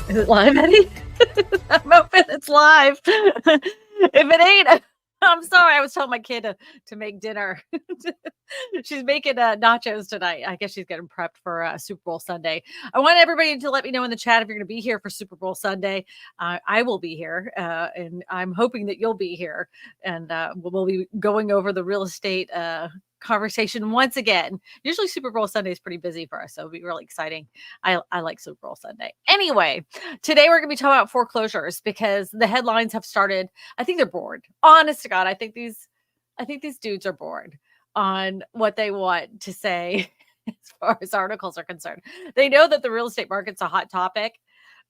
Is it live, Eddie? I'm hoping it's live. If it ain't, I'm sorry. I was telling my kid to make dinner. She's making nachos tonight. I guess she's getting prepped for Super Bowl Sunday. I want everybody to let me know in the chat if you're going to be here for Super Bowl Sunday. I will be here, and I'm hoping that you'll be here. And we'll be going over the real estate conversation once again. Usually Super Bowl Sunday is pretty busy for us, so it'll be really exciting. I like Super Bowl Sunday. Anyway, today we're going to be talking about foreclosures because the headlines have started. I think they're bored. Honest to God, I think these dudes are bored on what they want to say as far as articles are concerned. They know that the real estate market's a hot topic,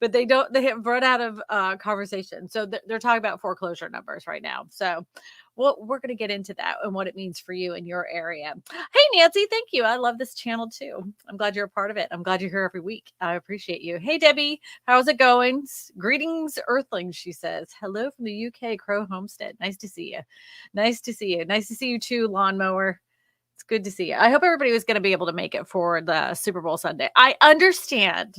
but they have run out of conversation. So they're talking about foreclosure numbers right now. So we're going to get into that and what it means for you in your area. Hey, Nancy, thank you. I love this channel too. I'm glad you're a part of it. I'm glad you're here every week. I appreciate you. Hey, Debbie, how's it going? Greetings, Earthlings, she says. Hello from the UK, Crow Homestead. Nice to see you. Nice to see you. Nice to see you too, Lawnmower. It's good to see you. I hope everybody was going to be able to make it for the Super Bowl Sunday. I understand.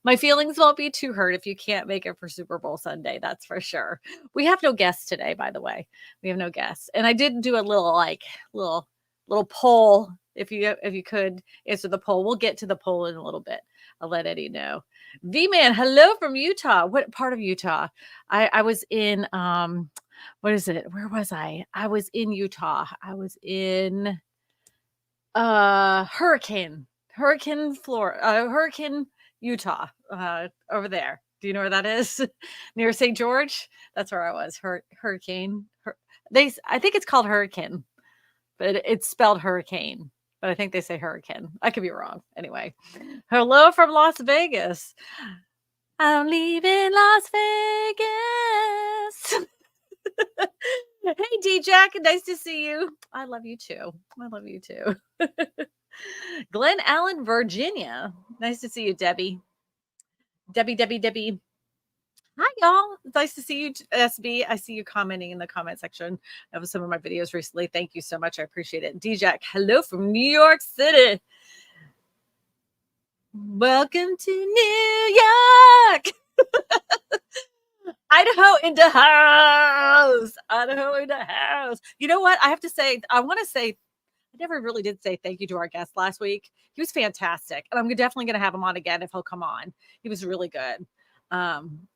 My feelings won't be too hurt if you can't make it for Super Bowl Sunday. That's for sure. We have no guests today, by the way. We have no guests. And I did do a little poll. If you could answer the poll, we'll get to the poll in a little bit. I'll let Eddie know. V-Man, hello from Utah. What part of Utah? I was in what is it? Where was I? I was in Utah. I was in Hurricane Utah, over there. Do you know where that is? Near St. George? That's where I was. Hurricane. I think it's called Hurricane, but it's spelled hurricane. But I think they say hurricane. I could be wrong. Anyway, hello from Las Vegas. I'm leaving Las Vegas. Hey, D-Jack, nice to see you. I love you too. Glen Allen, Virginia. Nice to see you, Debbie. Debbie. Hi, y'all. It's nice to see you, SB. I see you commenting in the comment section of some of my videos recently. Thank you so much. I appreciate it. D-Jack, hello from New York City. Welcome to New York. Idaho in the house. You know what? I have to say, I never really did say thank you to our guest last week. He was fantastic. And I'm definitely going to have him on again if he'll come on. He was really good.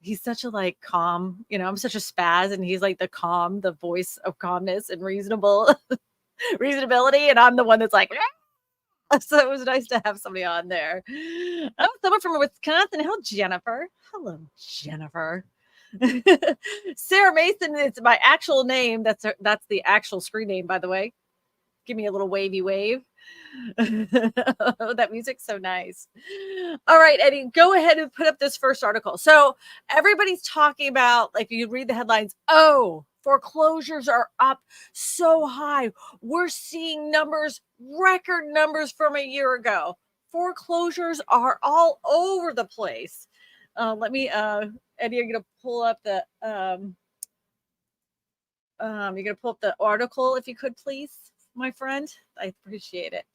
He's such a calm, I'm such a spaz, and he's like the voice of calmness and reasonability. And I'm the one that's like, ah! So it was nice to have somebody on there. Oh, someone from Wisconsin. Hello, Jennifer. Sarah Mason is my actual name. That's the actual screen name, by the way. Give me a little wavy wave. That music's so nice. All right, Eddie, go ahead and put up this first article. So everybody's talking about, if you read the headlines, foreclosures are up so high. We're seeing record numbers from a year ago. Foreclosures are all over the place. Let me, Eddie, you're going to pull up the, article, if you could, please, my friend. I appreciate it.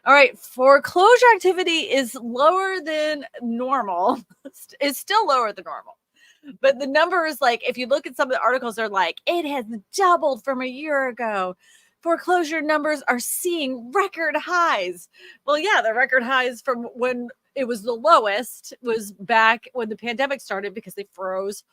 All right. Foreclosure activity is lower than normal. It's still lower than normal. But the numbers, if you look at some of the articles, they're like, it has doubled from a year ago. Foreclosure numbers are seeing record highs. Well, yeah, the record highs from when it was the lowest was back when the pandemic started, because they froze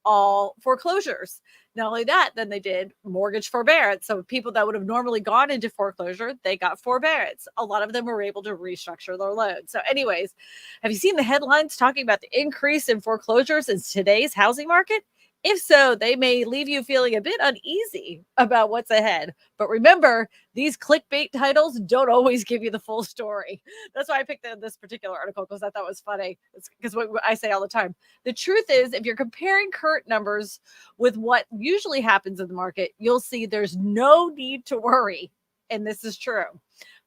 all foreclosures. Not only that, then they did mortgage forbearance. So people that would have normally gone into foreclosure, they got forbearance. A lot of them were able to restructure their loan. So anyways, have you seen the headlines talking about the increase in foreclosures in today's housing market? If so, they may leave you feeling a bit uneasy about what's ahead. But remember, these clickbait titles don't always give you the full story. That's why I picked this particular article, because I thought it was funny. It's because what I say all the time. The truth is, if you're comparing current numbers with what usually happens in the market, you'll see there's no need to worry. And this is true.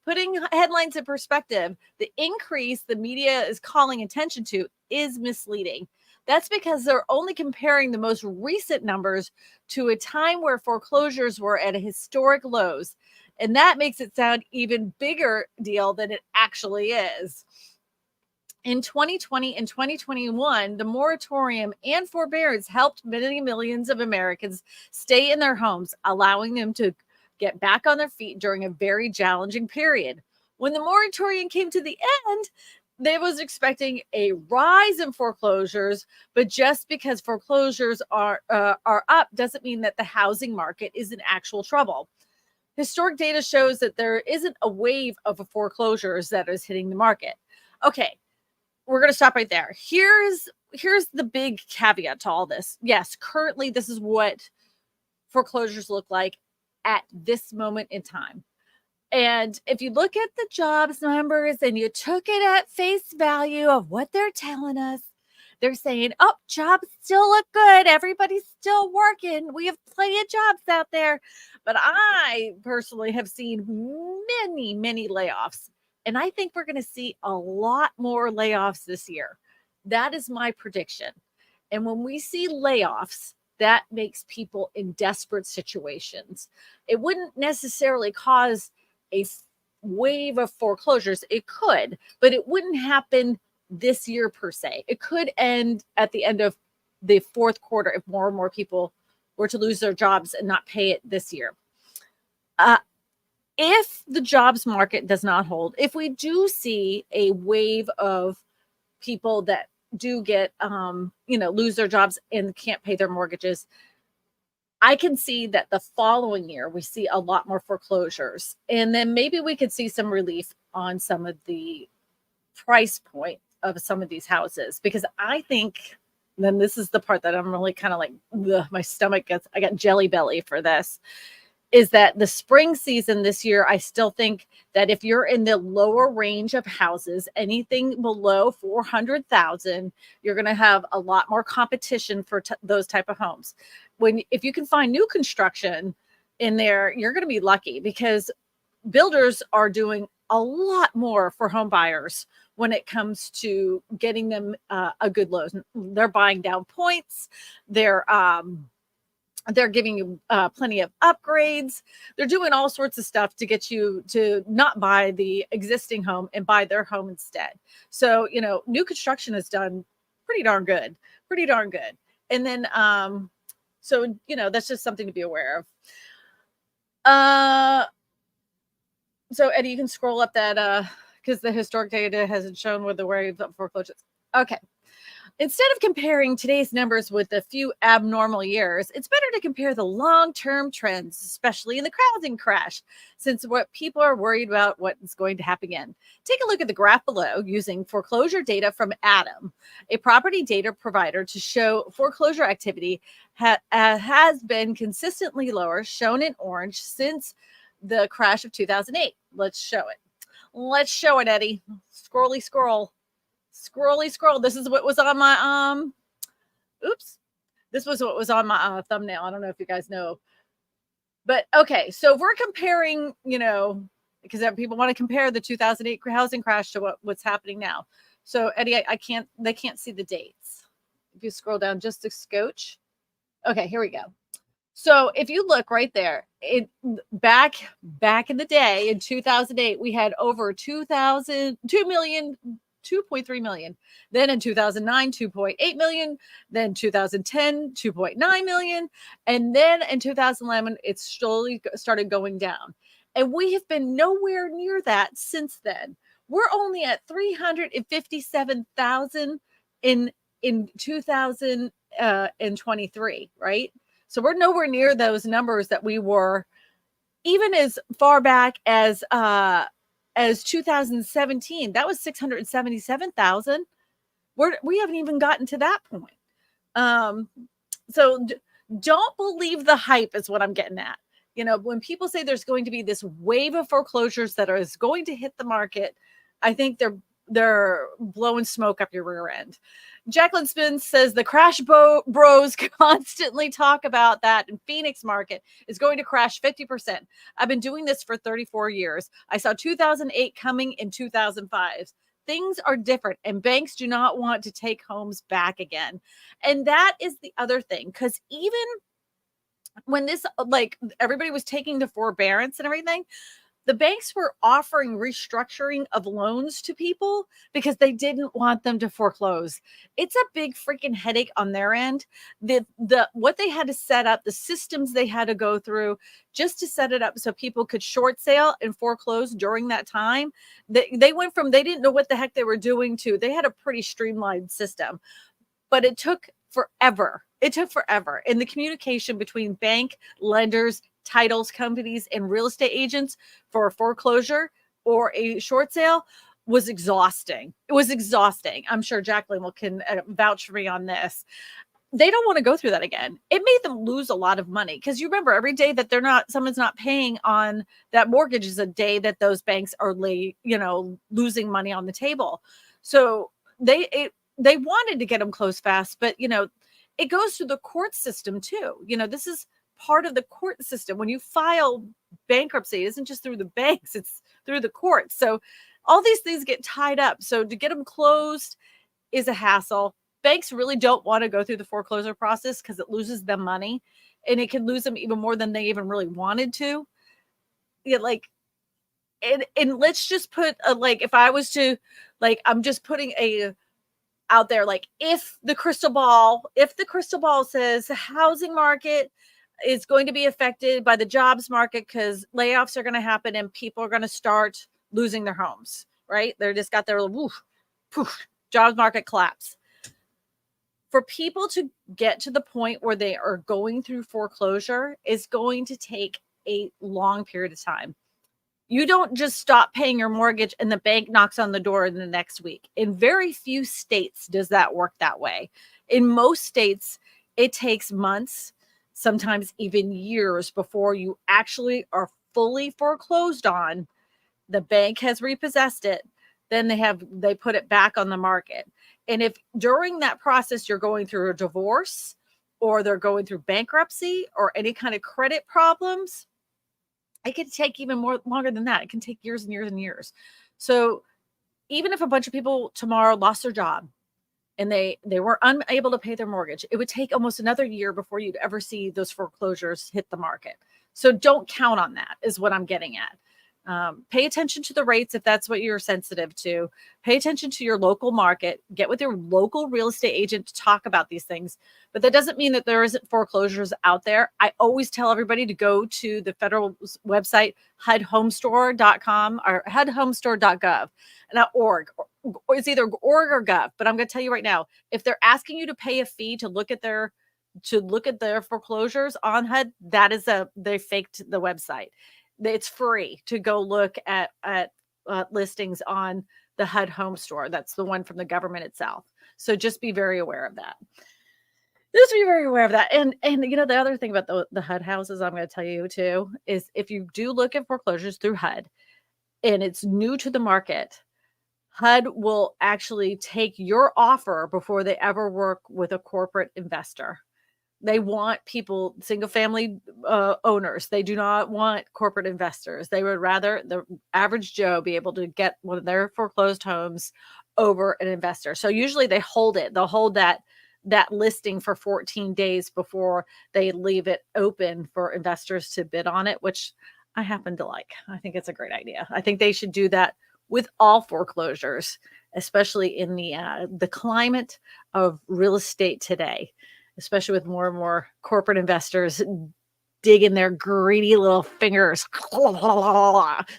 Putting headlines in perspective, the increase the media is calling attention to is misleading. That's because they're only comparing the most recent numbers to a time where foreclosures were at historic lows. And that makes it sound even bigger deal than it actually is. In 2020 and 2021, the moratorium and forbearance helped many millions of Americans stay in their homes, allowing them to get back on their feet during a very challenging period. When the moratorium came to the end, they was expecting a rise in foreclosures, but just because foreclosures are up doesn't mean that the housing market is in actual trouble. Historic data shows that there isn't a wave of foreclosures that is hitting the market. Okay, we're going to stop right there. Here's the big caveat to all this. Yes, currently this is what foreclosures look like at this moment in time. And if you look at the jobs numbers and you took it at face value of what they're telling us, they're saying, oh, jobs still look good. Everybody's still working. We have plenty of jobs out there. But I personally have seen many, many layoffs. And I think we're going to see a lot more layoffs this year. That is my prediction. And when we see layoffs, that makes people in desperate situations. It wouldn't necessarily cause a wave of foreclosures. It could, but it wouldn't happen this year per se. It could end at the end of the fourth quarter if more and more people were to lose their jobs and not pay it this year. If the jobs market does not hold, if we do see a wave of people that do get, lose their jobs and can't pay their mortgages, I can see that the following year we see a lot more foreclosures. And then maybe we could see some relief on some of the price point of some of these houses, because I think, then this is the part that I'm really kind of like, ugh, my stomach gets, I got jelly belly for this, is that the spring season this year, I still think that if you're in the lower range of houses, anything below 400,000, you're going to have a lot more competition for those type of homes. If you can find new construction in there, you're going to be lucky, because builders are doing a lot more for home buyers when it comes to getting them a good loan. They're buying down points. They're giving you plenty of upgrades. They're doing all sorts of stuff to get you to not buy the existing home and buy their home instead. So, new construction is done pretty darn good, And then, that's just something to be aware of. So Eddie, you can scroll up that, because the historic data hasn't shown where the wave of foreclosures. Okay. Instead of comparing today's numbers with a few abnormal years, it's better to compare the long-term trends, especially in the housing crash, since what people are worried about what is going to happen again. Take a look at the graph below using foreclosure data from ATTOM, a property data provider, to show foreclosure activity has been consistently lower, shown in orange, since the crash of 2008. Let's show it, Eddie. Scrolly scroll. This is what was on my this was what was on my thumbnail. I don't know if you guys know, but okay, so we're comparing, because people want to compare the 2008 housing crash to what's happening now. So Eddie, they can't see the dates. If you scroll down just a scotch. Okay, here we go. So if you look right there, back in the day in 2008, we had over 2.3 million. Then in 2009, 2.8 million. Then 2010, 2.9 million. And then in 2011, it slowly started going down. And we have been nowhere near that since then. We're only at 357,000 in 2023, right? So we're nowhere near those numbers that we were even as far back as 2017. That was 677,000. We haven't even gotten to that point. So don't believe the hype is what I'm getting at. When people say there's going to be this wave of foreclosures that is going to hit the market, I think they're blowing smoke up your rear end. Jacqueline Spence says the crash bros constantly talk about that in Phoenix market is going to crash 50%. I've been doing this for 34 years. I saw 2008 coming in 2005. Things are different, and banks do not want to take homes back again. And that is the other thing, because even when this, like, everybody was taking the forbearance and everything, the banks were offering restructuring of loans to people because they didn't want them to foreclose. It's a big freaking headache on their end. The what they had to set up, the systems they had to go through just to set it up so people could short sale and foreclose during that time. They went from they didn't know what the heck they were doing to they had a pretty streamlined system, but it took forever. It took forever. And the communication between bank, lenders, titles companies, and real estate agents for a foreclosure or a short sale was exhausting. It was exhausting. I'm sure Jacqueline can vouch for me on this. They don't want to go through that again. It made them lose a lot of money because you remember every day that someone's not paying on that mortgage is a day that those banks are losing money on the table. So they wanted to get them closed fast, but it goes through the court system too. This is part of the court system. When you file bankruptcy, it isn't just through the banks, it's through the courts. So all these things get tied up. So to get them closed is a hassle. Banks really don't want to go through the foreclosure process because it loses them money, and it can lose them even more than they even really wanted to. And let's just put if I was to I'm just putting out there, if the crystal ball says the housing market is going to be affected by the jobs market because layoffs are going to happen and people are going to start losing their homes, right? They're just got their poof, jobs market collapse. For people to get to the point where they are going through foreclosure is going to take a long period of time. You don't just stop paying your mortgage and the bank knocks on the door in the next week. In very few states does that work that way. In most states, it takes months, sometimes even years before you actually are fully foreclosed on. The bank has repossessed it. Then they put it back on the market. And if during that process you're going through a divorce or they're going through bankruptcy or any kind of credit problems, it could take even longer than that. It can take years and years and years. So even if a bunch of people tomorrow lost their job and they were unable to pay their mortgage, it would take almost another year before you'd ever see those foreclosures hit the market. So don't count on that is what I'm getting at. Pay attention to the rates if that's what you're sensitive to. Pay attention to your local market. Get with your local real estate agent to talk about these things. But that doesn't mean that there isn't foreclosures out there. I always tell everybody to go to the federal website, HUDhomestore.com or HUDhomestore.gov, not org. It's either org or gov. But I'm going to tell you right now, if they're asking you to pay a fee to look at their foreclosures on HUD, they faked the website. It's free to go look at listings on the HUD Home Store. That's the one from the government itself. So just be very aware of that. Just be very aware of that. And the other thing about the HUD houses I'm going to tell you too is if you do look at foreclosures through HUD and it's new to the market, HUD will actually take your offer before they ever work with a corporate investor. They want people, single family owners. They do not want corporate investors. They would rather the average Joe be able to get one of their foreclosed homes over an investor. So usually they hold it. They'll hold that listing for 14 days before they leave it open for investors to bid on it, which I happen to like. I think it's a great idea. I think they should do that with all foreclosures, especially in the climate of real estate today. Especially with more and more corporate investors digging their greedy little fingers,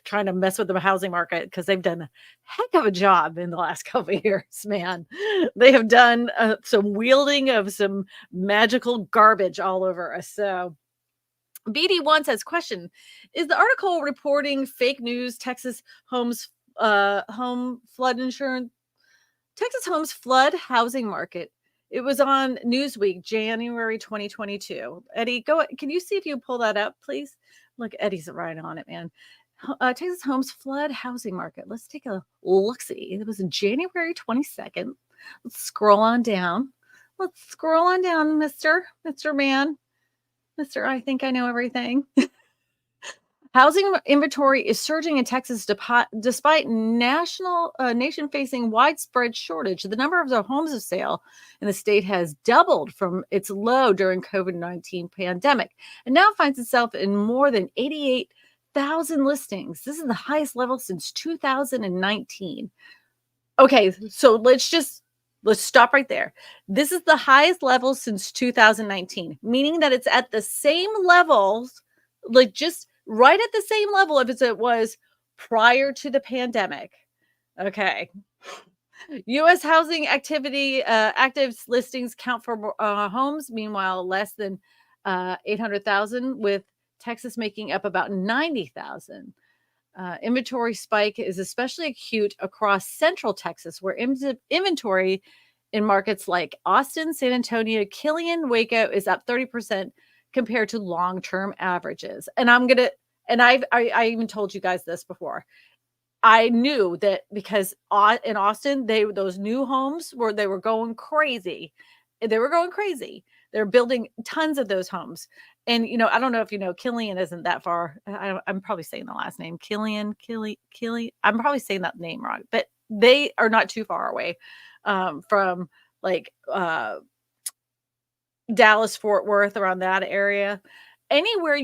trying to mess with the housing market because they've done a heck of a job in the last couple of years, man. They have done some wielding of some magical garbage all over us. So BD1 says, question, is the article reporting fake news, Texas homes home flood insurance, Texas homes flood housing market? It was on Newsweek, January 2022. Eddie, can you see if you pull that up, please? Look, Eddie's right on it, man. Texas homes flood housing market. Let's take a look-see. It was January 22nd. Let's scroll on down. Mr. Man. Mr. I think I know everything. Housing inventory is surging in Texas despite nation-facing widespread shortage. The number of the homes of sale in the state has doubled from its low during COVID-19 pandemic and now finds itself in more than 800,000 listings. This is the highest level since 2019. Okay, so let's stop right there. This is the highest level since 2019, meaning that it's at the same levels, like just right at the same level if it was prior to the pandemic. Okay. US housing activity, active listings count for homes, meanwhile, less than 800,000, with Texas making up about 90,000. Inventory spike is especially acute across central Texas, where inventory in markets like Austin, San Antonio, Killeen, Waco is up 30% compared to long-term averages. And I even told you guys this before. I knew that because in Austin, those new homes they were going crazy. They were going crazy. They're building tons of those homes. And I don't know if you know, Killeen isn't that far. I'm probably saying the last name. Killeen. I'm probably saying that name wrong, but they are not too far away from like Dallas, Fort Worth, around that area. Anywhere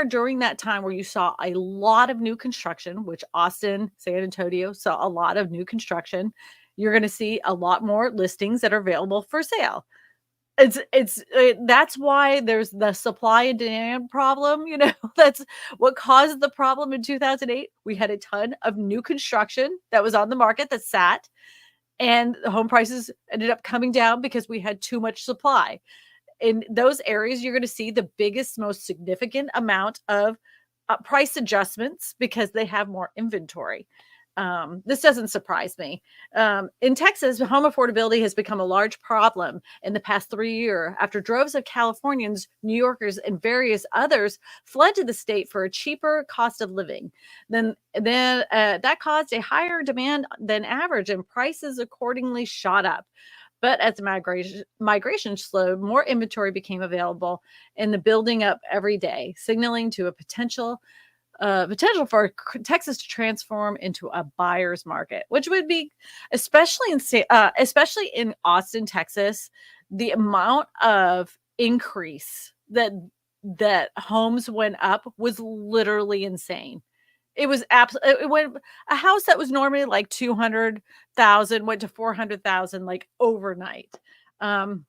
during that time where you saw a lot of new construction, which Austin, San Antonio saw a lot of new construction, you're going to see a lot more listings that are available for sale. That's why there's the supply and demand problem. That's what caused the problem in 2008. We had a ton of new construction that was on the market that sat, and the home prices ended up coming down because we had too much supply. In those areas, you're going to see the biggest, most significant amount of price adjustments because they have more inventory. This doesn't surprise me. In Texas, home affordability has become a large problem in the past 3 years after droves of Californians, New Yorkers, and various others fled to the state for a cheaper cost of living. Then that caused a higher demand than average, and prices accordingly shot up. But as the migration slowed, more inventory became available and the building up every day, signaling to a potential for Texas to transform into a buyer's market, which would be especially in Austin, Texas. The amount of increase that homes went up was literally insane. It was absolutely, it went, a house that was normally like 200,000 went to 400,000 like overnight. Um,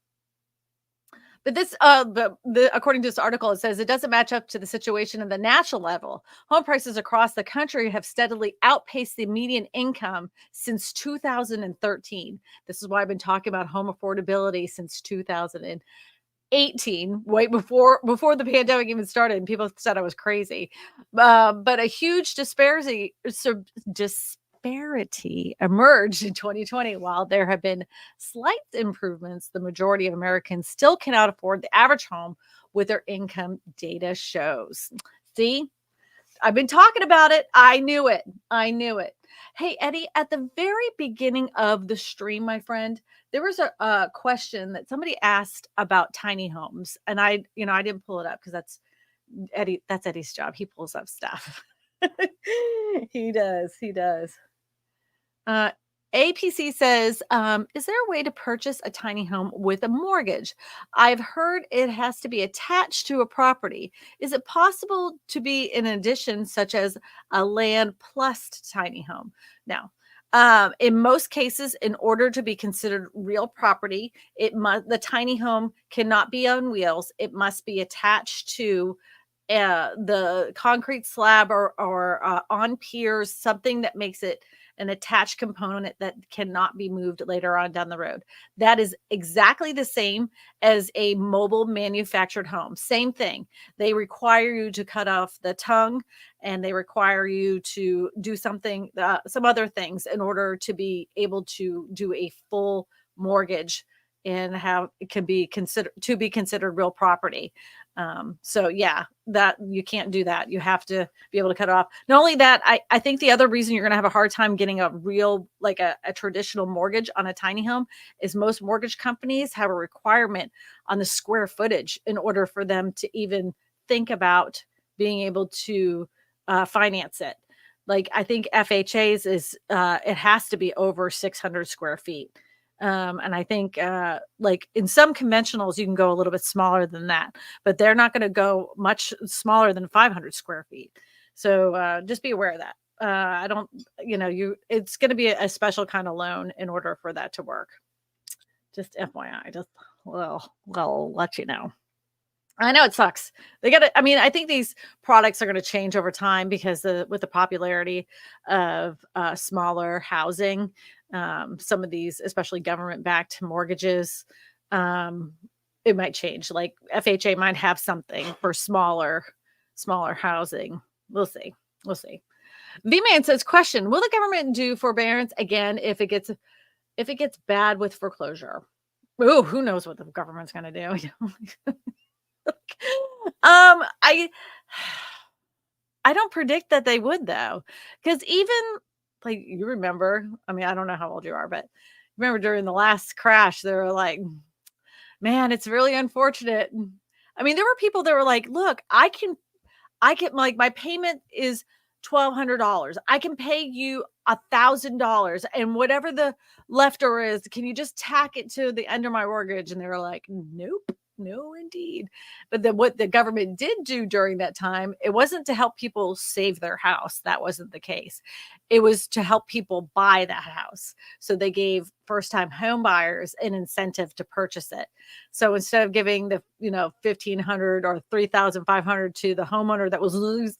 according to this article, it says it doesn't match up to the situation in the national level. Home prices across the country have steadily outpaced the median income since 2013. This is why I've been talking about home affordability since 2018, way before the pandemic even started, and people said I was crazy. But a huge disparity emerged in 2020. While there have been slight improvements, the majority of Americans still cannot afford the average home with their income, data shows. See, I've been talking about it. I knew it. Hey, Eddie, at the very beginning of the stream, my friend, there was a question that somebody asked about tiny homes. And I didn't pull it up because that's Eddie's job. He pulls up stuff. He does. Uh, APC says, is there a way to purchase a tiny home with a mortgage? I've heard it has to be attached to a property. Is it possible to be in addition, such as a land plus tiny home? Now, in most cases, in order to be considered real property, the tiny home cannot be on wheels. It must be attached to the concrete slab or on piers, something that makes it an attached component that cannot be moved later on down the road. That is exactly the same as a mobile manufactured home. Same thing. They require you to cut off the tongue, and they require you to do some other things in order to be able to do a full mortgage and have it can be considered real property. So yeah, that you can't do that. You have to be able to cut it off. Not only that, I think the other reason you're going to have a hard time getting a real, like a traditional mortgage on a tiny home is most mortgage companies have a requirement on the square footage in order for them to even think about being able to finance it. Like I think FHA's is, it has to be over 600 square feet. And I think, like in some conventionals, you can go a little bit smaller than that, but they're not going to go much smaller than 500 square feet. So just be aware of that. I don't, it's going to be a special kind of loan in order for that to work. Just FYI, just well, let you know. I know it sucks. They gotta I mean, I think these products are gonna change over time because with the popularity of, smaller housing, some of these, especially government-backed mortgages, um, it might change. Like, FHA might have something for smaller housing. We'll see. We'll see. V-Man says, "Question, will the government do forbearance again if it gets bad with foreclosure?" Ooh, who knows what the government's gonna do? I I don't predict that they would though, because even like you remember, I mean, I don't know how old you are, but remember during the last crash, they were like, "Man, it's really unfortunate." I mean, there were people that were like, "Look, I can like my payment is $1,200. I can pay you $1,000, and whatever the leftover is, can you just tack it to the end of my mortgage?" And they were like, "Nope, no, indeed." But then what the government did do during that time, it wasn't to help people save their house. That wasn't the case. It was to help people buy that house. So they gave first-time home buyers an incentive to purchase it. So instead of giving the, 1,500 or 3,500 to the homeowner that was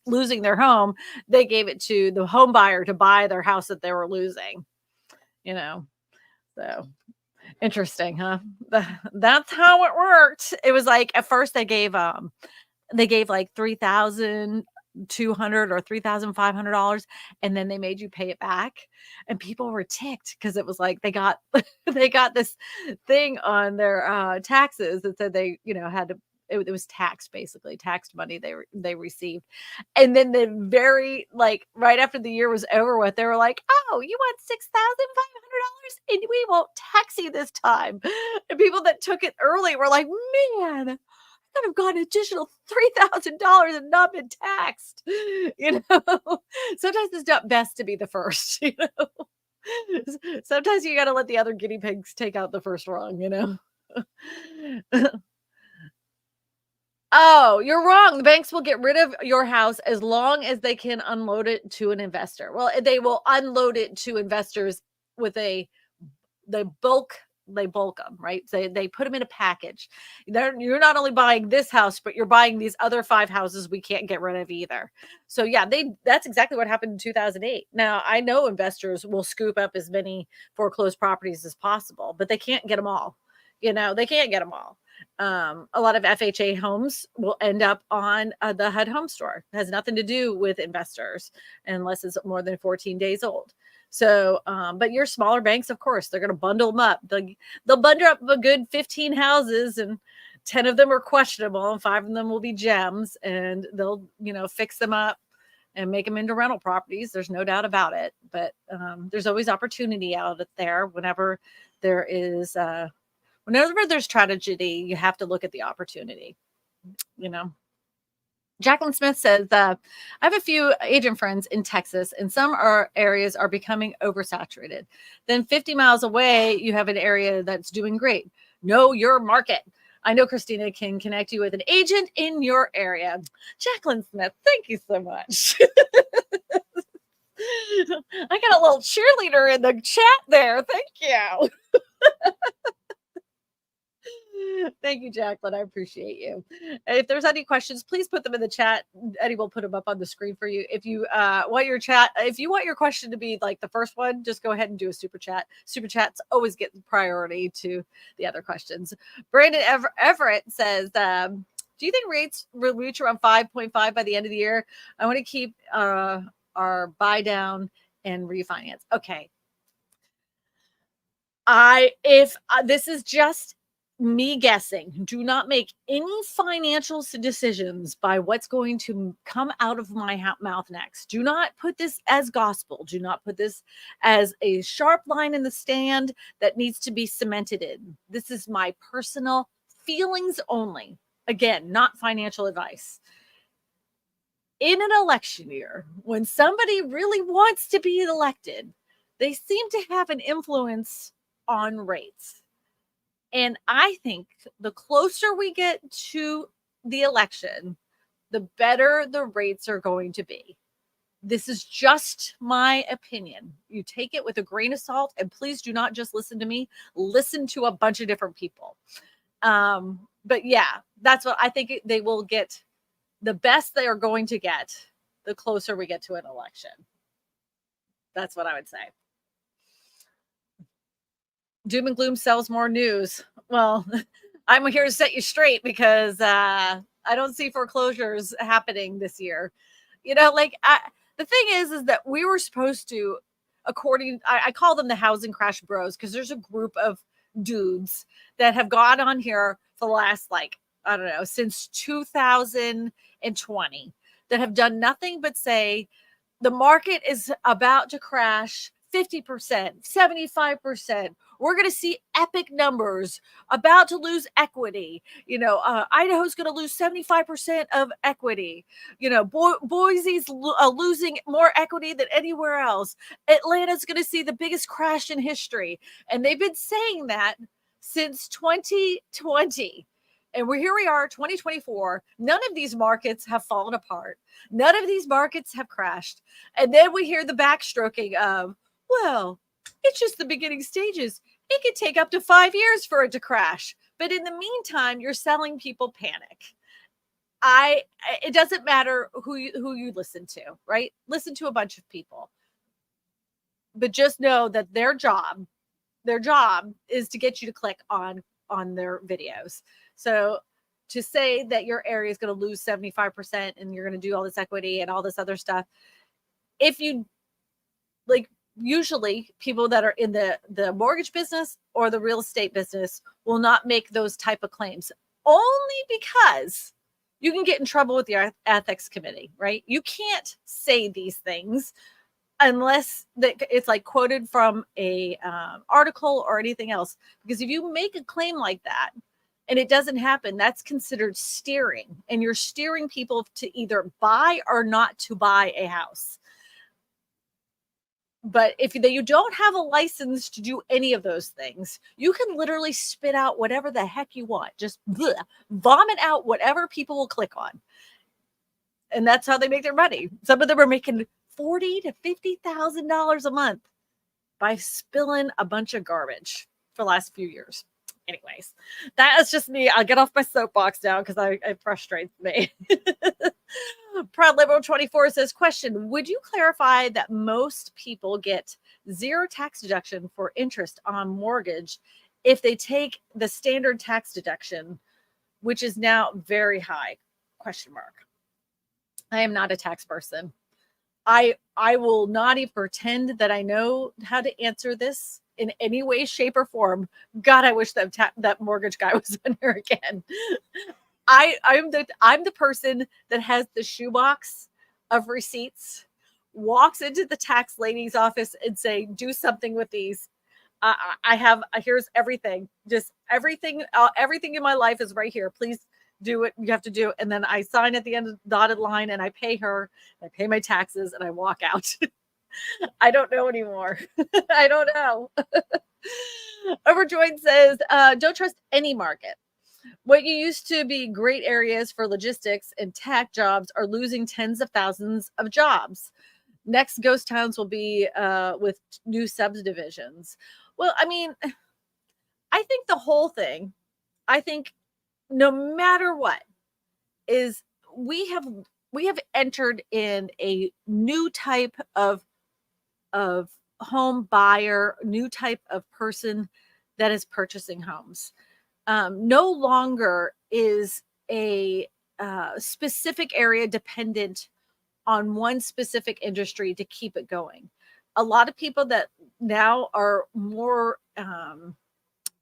losing their home, they gave it to the home buyer to buy their house that they were losing, you know. So interesting, huh? That's how it worked. It was like at first they gave like 3,200 or $3,500, and then they made you pay it back. And people were ticked because it was like they got they got this thing on their taxes that said they, had to it was taxed, basically taxed money they received. And then the very like right after the year was over with, they were like, "Oh, you want $6,500 and we won't tax you this time." And people that took it early were like, "Man, could have gotten an additional $3,000 and not been taxed." Sometimes it's not best to be the first, Sometimes you gotta let the other guinea pigs take out the first rung. Oh, you're wrong. The banks will get rid of your house as long as they can unload it to an investor. Well, they will unload it to investors with they bulk they bulk them, right? So they put them in a package. You're not only buying this house, but you're buying these other 5 houses we can't get rid of either. So yeah, that's exactly what happened in 2008. Now, I know investors will scoop up as many foreclosed properties as possible, but they can't get them all. They can't get them all. A lot of FHA homes will end up on the HUD home store. It has nothing to do with investors unless it's more than 14 days old. So, but your smaller banks, of course, they're going to bundle them up. They'll bundle up a good 15 houses, and 10 of them are questionable, and 5 of them will be gems, and they'll, fix them up and make them into rental properties. There's no doubt about it. But there's always opportunity out there there is, whenever there's tragedy, you have to look at the opportunity, you know. Jacqueline Smith says, I have a few agent friends in Texas, and some areas are becoming oversaturated. Then 50 miles away, you have an area that's doing great. Know your market. I know Kristina can connect you with an agent in your area. Jacqueline Smith, thank you so much. I got a little cheerleader in the chat there. Thank you. Thank you, Jacqueline. I appreciate you. If there's any questions, please put them in the chat. Eddie will put them up on the screen for you. If you if you want your question to be like the first one, just go ahead and do a super chat. Super chats always get priority to the other questions. Brandon Everett says, do you think rates will reach around 5.5 by the end of the year? I want to keep our buy down and refinance. Okay. If this is just me guessing, do not make any financial decisions by what's going to come out of my mouth next. Do not put this as gospel. Do not put this as a sharp line in the stand that needs to be cemented in. This is my personal feelings only. Again, not financial advice. In an election year, when somebody really wants to be elected, they seem to have an influence on rates. And I think the closer we get to the election, the better the rates are going to be. This is just my opinion. You take it with a grain of salt, and please do not just listen to me. Listen to a bunch of different people. But yeah, that's what I think they will get. The best they are going to get the closer we get to an election. That's what I would say. Doom and gloom sells more news. Well, I'm here to set you straight because I don't see foreclosures happening this year. Like the thing is that we were supposed to, I call them the housing crash bros, because there's a group of dudes that have gone on here for the last, like, I don't know, since 2020, that have done nothing but say the market is about to crash 50%, 75%. We're going to see epic numbers, about to lose equity. Idaho's going to lose 75% of equity. Boise's losing more equity than anywhere else. Atlanta's going to see the biggest crash in history. And they've been saying that since 2020. And here we are, 2024. None of these markets have fallen apart. None of these markets have crashed. And then we hear the backstroking of, well, it's just the beginning stages. It could take up to 5 years for it to crash. But in the meantime, you're selling people panic. It doesn't matter who you listen to, right? Listen to a bunch of people. But just know that their job is to get you to click on their videos. So to say that your area is going to lose 75% and you're going to do all this equity and all this other stuff, if you like, usually people that are in the mortgage business or the real estate business will not make those type of claims, only because you can get in trouble with your ethics committee, right? You can't say these things unless it's like quoted from a article or anything else. Because if you make a claim like that and it doesn't happen, that's considered steering, and you're steering people to either buy or not to buy a house. But if you don't have a license to do any of those things, you can literally spit out whatever the heck you want. Just vomit out whatever people will click on. And that's how they make their money. Some of them are making $40,000 to $50,000 a month by spilling a bunch of garbage for the last few years. Anyways, that is just me. I'll get off my soapbox now because it frustrates me. Proud Liberal 24 says, question, would you clarify that most people get zero tax deduction for interest on mortgage if they take the standard tax deduction, which is now very high? Question mark. I am not a tax person. I will not even pretend that I know how to answer this in any way, shape, or form. God, I wish that mortgage guy was on here again. I'm the person that has the shoebox of receipts, walks into the tax lady's office and say, do something with these. Here's everything. Just everything in my life is right here. Please do what you have to do. And then I sign at the end of the dotted line and I pay her, I pay my taxes, and I walk out. I don't know anymore. I don't know. Overjoyed says, don't trust any market. What you used to be great areas for logistics and tech jobs are losing tens of thousands of jobs. Next ghost towns will be with new subdivisions. Well, I mean, I think the whole thing, no matter what, is we have entered in a new type of home buyer, new type of person that is purchasing homes. No longer is a specific area dependent on one specific industry to keep it going. A lot of people that now are more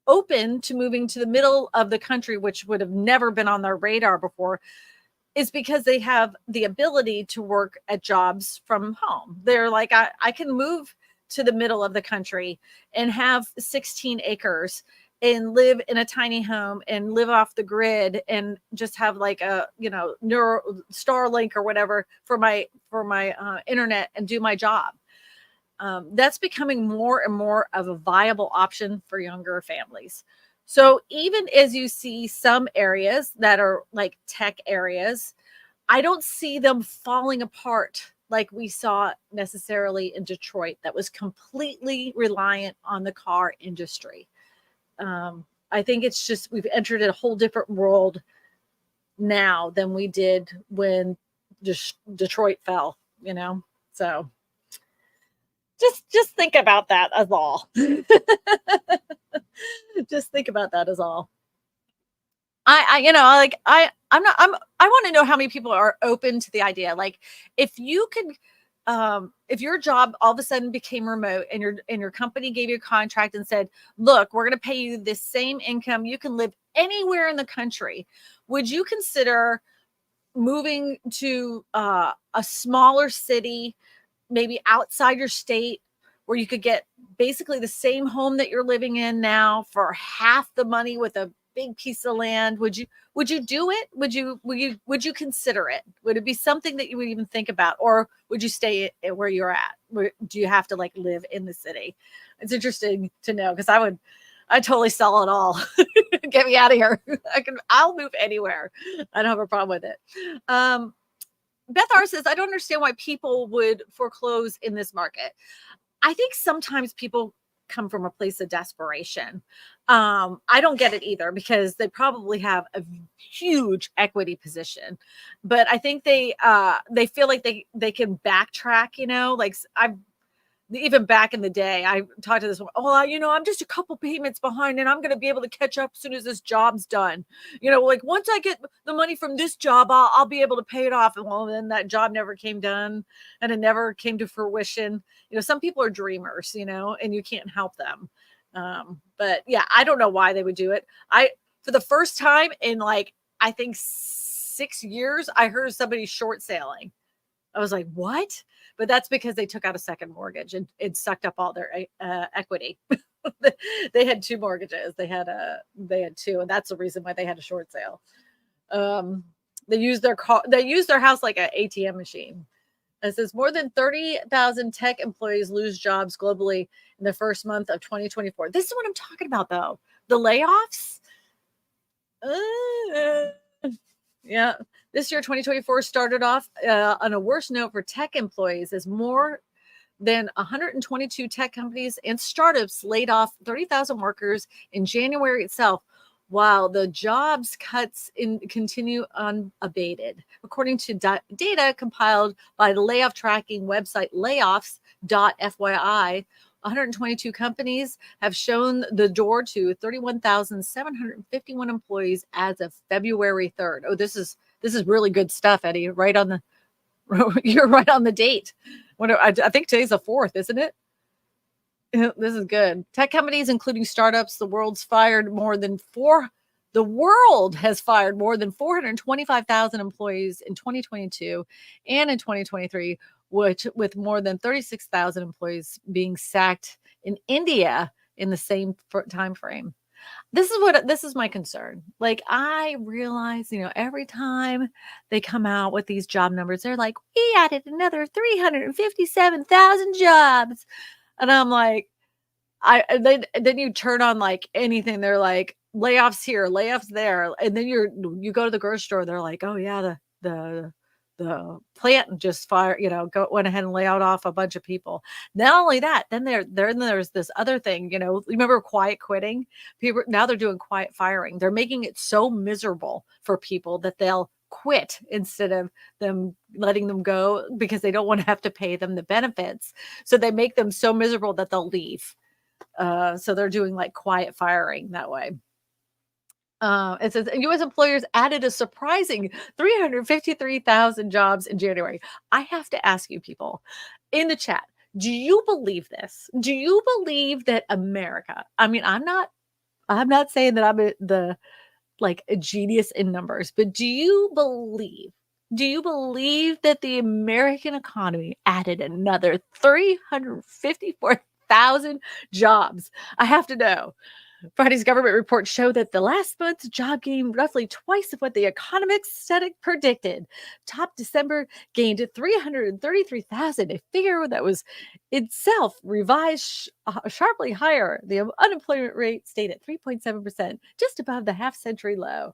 open to moving to the middle of the country, which would have never been on their radar before, is because they have the ability to work at jobs from home. They're like, I can move to the middle of the country and have 16 acres and live in a tiny home and live off the grid and just have like a, Starlink or whatever for my internet and do my job. that's becoming more and more of a viable option for younger families. So even as you see some areas that are like tech areas, I don't see them falling apart like we saw necessarily in Detroit, that was completely reliant on the car industry. I think it's just we've entered a whole different world now than we did when Detroit fell, you know? So just think about that as all. Just think about that as all. I want to know how many people are open to the idea. Like, if you could, if your job all of a sudden became remote, and your company gave you a contract and said, "Look, we're going to pay you this same income. You can live anywhere in the country." Would you consider moving to a smaller city, maybe outside your state, where you could get basically the same home that you're living in now for half the money with a big piece of land? Would you do it? Would you consider it? Would it be something that you would even think about, or would you stay at where you're at? Do you have to like live in the city? It's interesting to know, because I'd totally sell it all. Get me out of here. I'll move anywhere. I don't have a problem with it. Beth R says, I don't understand why people would foreclose in this market. I think sometimes people come from a place of desperation. I don't get it either, because they probably have a huge equity position, but I think they feel like they can backtrack, like I've even back in the day, I talked to this one. Oh, I'm just a couple payments behind, and I'm going to be able to catch up as soon as this job's done. Like once I get the money from this job, I'll be able to pay it off. And well, then that job never came done, and it never came to fruition. Some people are dreamers, and you can't help them. But yeah, I don't know why they would do it. For the first time in like, I think 6 years, I heard of somebody short selling. I was like, what? But that's because they took out a second mortgage, and it sucked up all their equity. They had 2 mortgages. They had 2, and that's the reason why they had a short sale. They used their house like an ATM machine. It says more than 30,000 tech employees lose jobs globally in the first month of 2024. This is what I'm talking about, though. The layoffs. Yeah. This year, 2024, started off on a worse note for tech employees, as more than 122 tech companies and startups laid off 30,000 workers in January itself, while the jobs cuts continue unabated. According to data compiled by the layoff tracking website layoffs.fyi, 122 companies have shown the door to 31,751 employees as of February 3rd. Oh, this is really good stuff, Eddie. You're right on the date. I think today's the 4th, isn't it? This is good. Tech companies, including startups, the world has fired more than 425,000 employees in 2022 and in 2023, which with more than 36,000 employees being sacked in India in the same time frame. This is my concern. Like, I realize, every time they come out with these job numbers, they're like, we added another 357,000 jobs. And I'm like, then you turn on like anything, they're like layoffs here, layoffs there, and then you go to the grocery store, they're like, oh yeah, the plant just went ahead and laid off a bunch of people. Not only that, then there's this other thing, remember quiet quitting? People now, they're doing quiet firing. They're making it so miserable for people that they'll quit instead of them letting them go, because they don't want to have to pay them the benefits. So they make them so miserable that they'll leave. So they're doing like quiet firing that way. It says U.S. employers added a surprising 353,000 jobs in January. I have to ask you people in the chat, do you believe this? Do you believe that America, I mean, I'm not saying that I'm a genius in numbers, but do you believe that the American economy added another 354,000 jobs? I have to know. Friday's government report showed that the last month's job gain roughly twice of what the economists said it predicted. Top December gained 333,000, a figure that was itself revised sharply higher. The unemployment rate stayed at 3.7%, just above the half century low.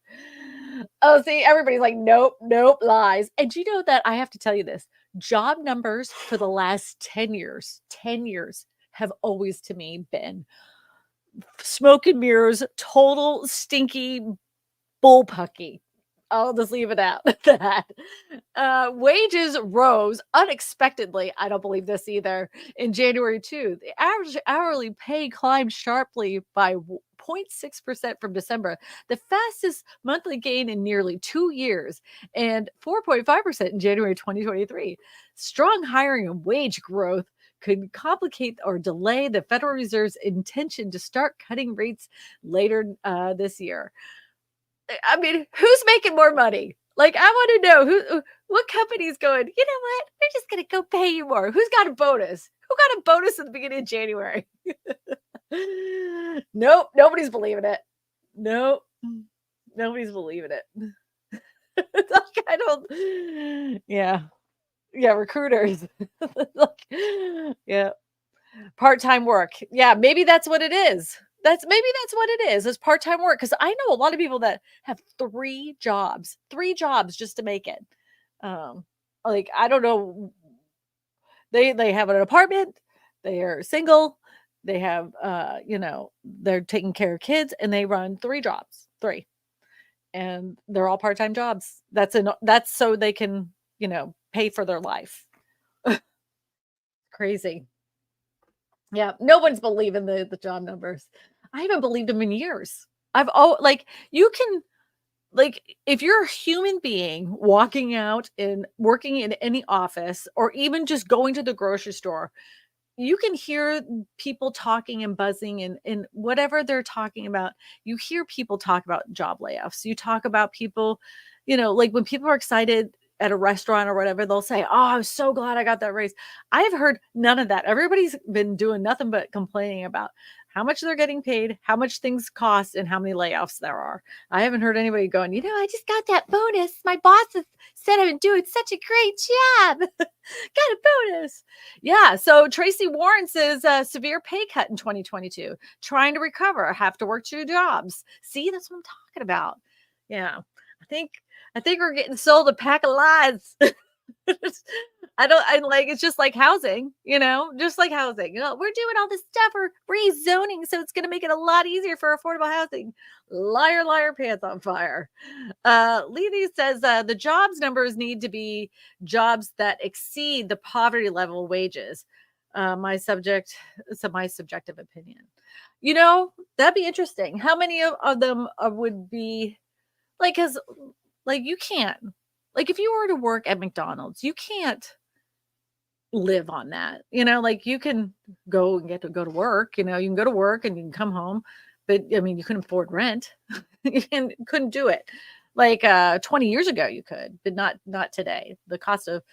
Oh, see, everybody's like, nope, nope, lies. And you know that I have to tell you this job numbers for the last 10 years have always to me been smoke and mirrors, total stinky bullpucky. I'll just leave it at that. Wages rose unexpectedly. I don't believe this either. In January, too, the average hourly pay climbed sharply by 0.6% from December, the fastest monthly gain in nearly 2 years, and 4.5% in January 2023. Strong hiring and wage growth could complicate or delay the Federal Reserve's intention to start cutting rates later this year. I mean, who's making more money? Like, I want to know what company's going, you know what? We're just going to go pay you more. Who's got a bonus? Who got a bonus at the beginning of January? Nope, nobody's believing it. Nope, nobody's believing it. Like, I don't, yeah, recruiters. Like, yeah, part-time work. Yeah, maybe that's what it is. That's what it is. It's part-time work because I know a lot of people that have 3 jobs just to make it. Like, I don't know, they have an apartment, they are single, they have, they're taking care of kids, and they run 3 jobs, 3, and they're all part-time jobs. That's so they can, pay for their life. Crazy. Yeah, no one's believing the job numbers. I haven't believed them in years. Like, you can, like, if you're a human being walking out and working in any office or even just going to the grocery store, you can hear people talking and buzzing and whatever they're talking about. You hear people talk about job layoffs. You talk about people, like when people are excited at a restaurant or whatever, they'll say, "Oh, I'm so glad I got that raise." I've heard none of that. Everybody's been doing nothing but complaining about how much they're getting paid, how much things cost, and how many layoffs there are. I haven't heard anybody going, I just got that bonus. My boss said I'm doing such a great job. Got a bonus. Yeah. So Tracy Warren says severe pay cut in 2022, trying to recover, have to work 2 jobs. See, that's what I'm talking about. Yeah. I think we're getting sold a pack of lies. I like, it's just like housing, just like housing. We're doing all this stuff, we're rezoning, so it's gonna make it a lot easier for affordable housing. Liar, liar, pants on fire. Levy says the jobs numbers need to be jobs that exceed the poverty level wages. My subjective opinion. That'd be interesting. How many of them would be like, because like you can't, like if you were to work at McDonald's, you can't live on that. Like you can go and get to go to work, you can go to work and you can come home, but I mean, you couldn't afford rent. Couldn't do it. Like 20 years ago you could, but not today. The cost of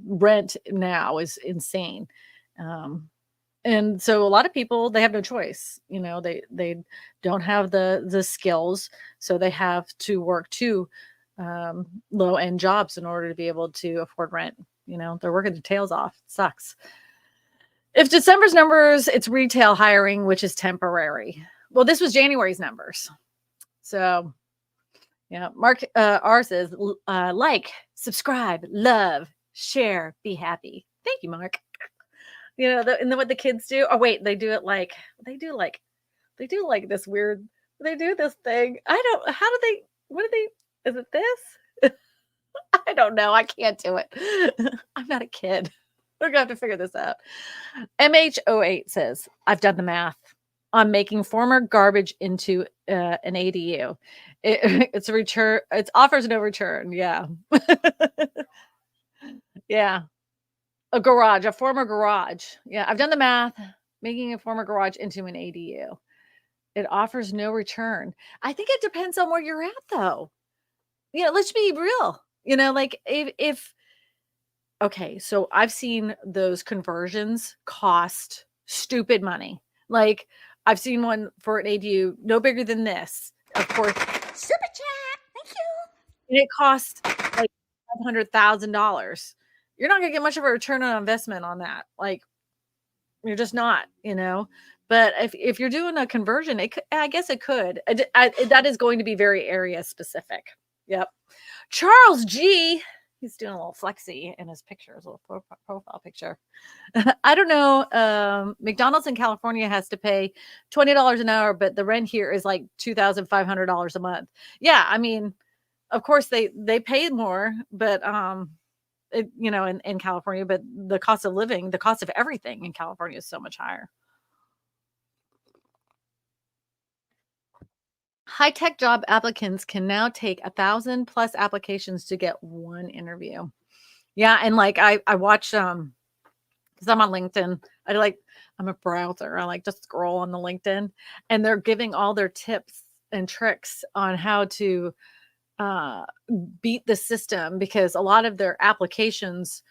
rent now is insane. And so a lot of people, they have no choice. They don't have the skills, so they have to work 2 low end jobs in order to be able to afford rent. They're working their tails off. It sucks. If December's numbers, it's retail hiring, which is temporary. Well, this was January's numbers. So yeah, Mark R says, like, subscribe, love, share, be happy. Thank you, Mark. And then what the kids do. Oh wait, they do like this weird. They do this thing. I don't. How do they? What do they? Is it this? I don't know. I can't do it. I'm not a kid. We're gonna have to figure this out. MH08 says, I've done the math on making former garbage into an ADU. It's a return. It offers no return. Yeah. Yeah. A former garage. Yeah, I've done the math, making a former garage into an ADU. It offers no return. I think it depends on where you're at, though. Let's be real. Like if okay, so I've seen those conversions cost stupid money. Like, I've seen one for an ADU no bigger than this, of course, Super chat. Thank you. and it costs like $500,000. You're not gonna get much of a return on investment on that. Like, you're just not, But if you're doing a conversion, I guess it could. That is going to be very area specific. Yep. Charles G. He's doing a little flexy in his pictures, a little profile picture. I don't know. McDonald's in California has to pay $20 an hour, but the rent here is like $2,500 a month. Yeah, I mean, of course they pay more, but in California, but the cost of living, the cost of everything in California is so much higher. High-tech job applicants can now take 1,000 plus applications to get one interview. Yeah, and like I watch because I'm on LinkedIn. I'm a browser. I like to scroll on the LinkedIn, and they're giving all their tips and tricks on how to uh, beat the system, because a lot of their applications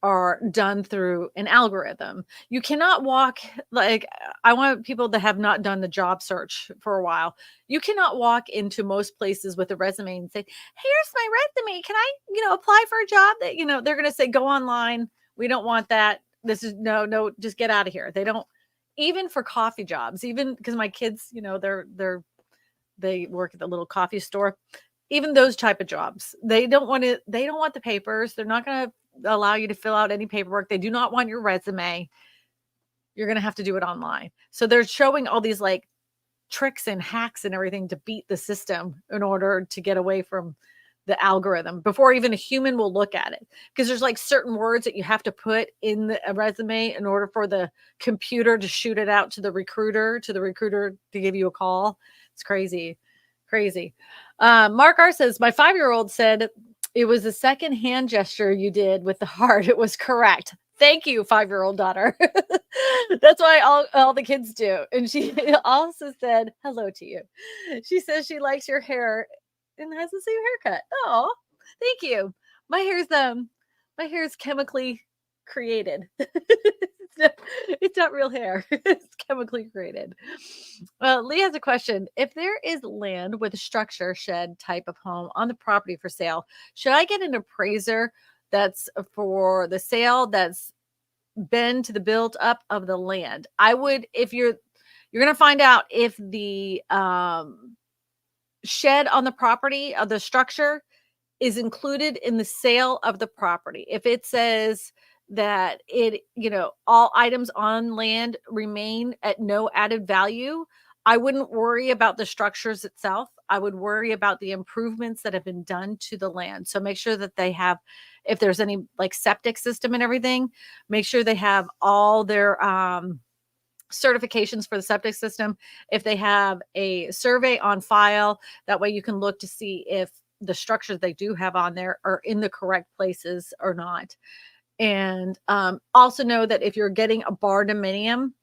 are done through an algorithm. You cannot walk like I want people that have not done the job search for a while. You cannot walk into most places with a resume and say, "Here's my resume. Can I, apply for a job?" That, they're going to say, "Go online. We don't want that. This is no, just get out of here." They don't, even for coffee jobs, even because my kids, they work at the little coffee store. Even those type of jobs, they don't want the papers. They're not going to allow you to fill out any paperwork. They do not want your resume. You're going to have to do it online. So they're showing all these like tricks and hacks and everything to beat the system in order to get away from the algorithm before even a human will look at it. Because there's like certain words that you have to put in a resume in order for the computer to shoot it out to the recruiter to give you a call. It's crazy. Crazy. Mark R says, my 5-year-old said it was a second hand gesture you did with the heart. It was correct. Thank you, 5-year-old daughter. That's why all the kids do. And she also said hello to you. She says she likes your hair and has the same haircut. Oh, thank you. My hair's chemically created. It's not real hair. It's chemically created. Lee has a question. If there is land with a structure shed type of home on the property for sale, should I get an appraiser that's for the sale that's been to the build up of the land? I would, if you're going to find out if the shed on the property of the structure is included in the sale of the property. If it says that all items on land remain at no added value, I wouldn't worry about the structures itself. I would worry about the improvements that have been done to the land. So make sure that they have, if there's any like septic system and everything, make sure they have all their certifications for the septic system. If they have a survey on file, that way you can look to see if the structures they do have on there are in the correct places or not. And also know that if you're getting a barndominium,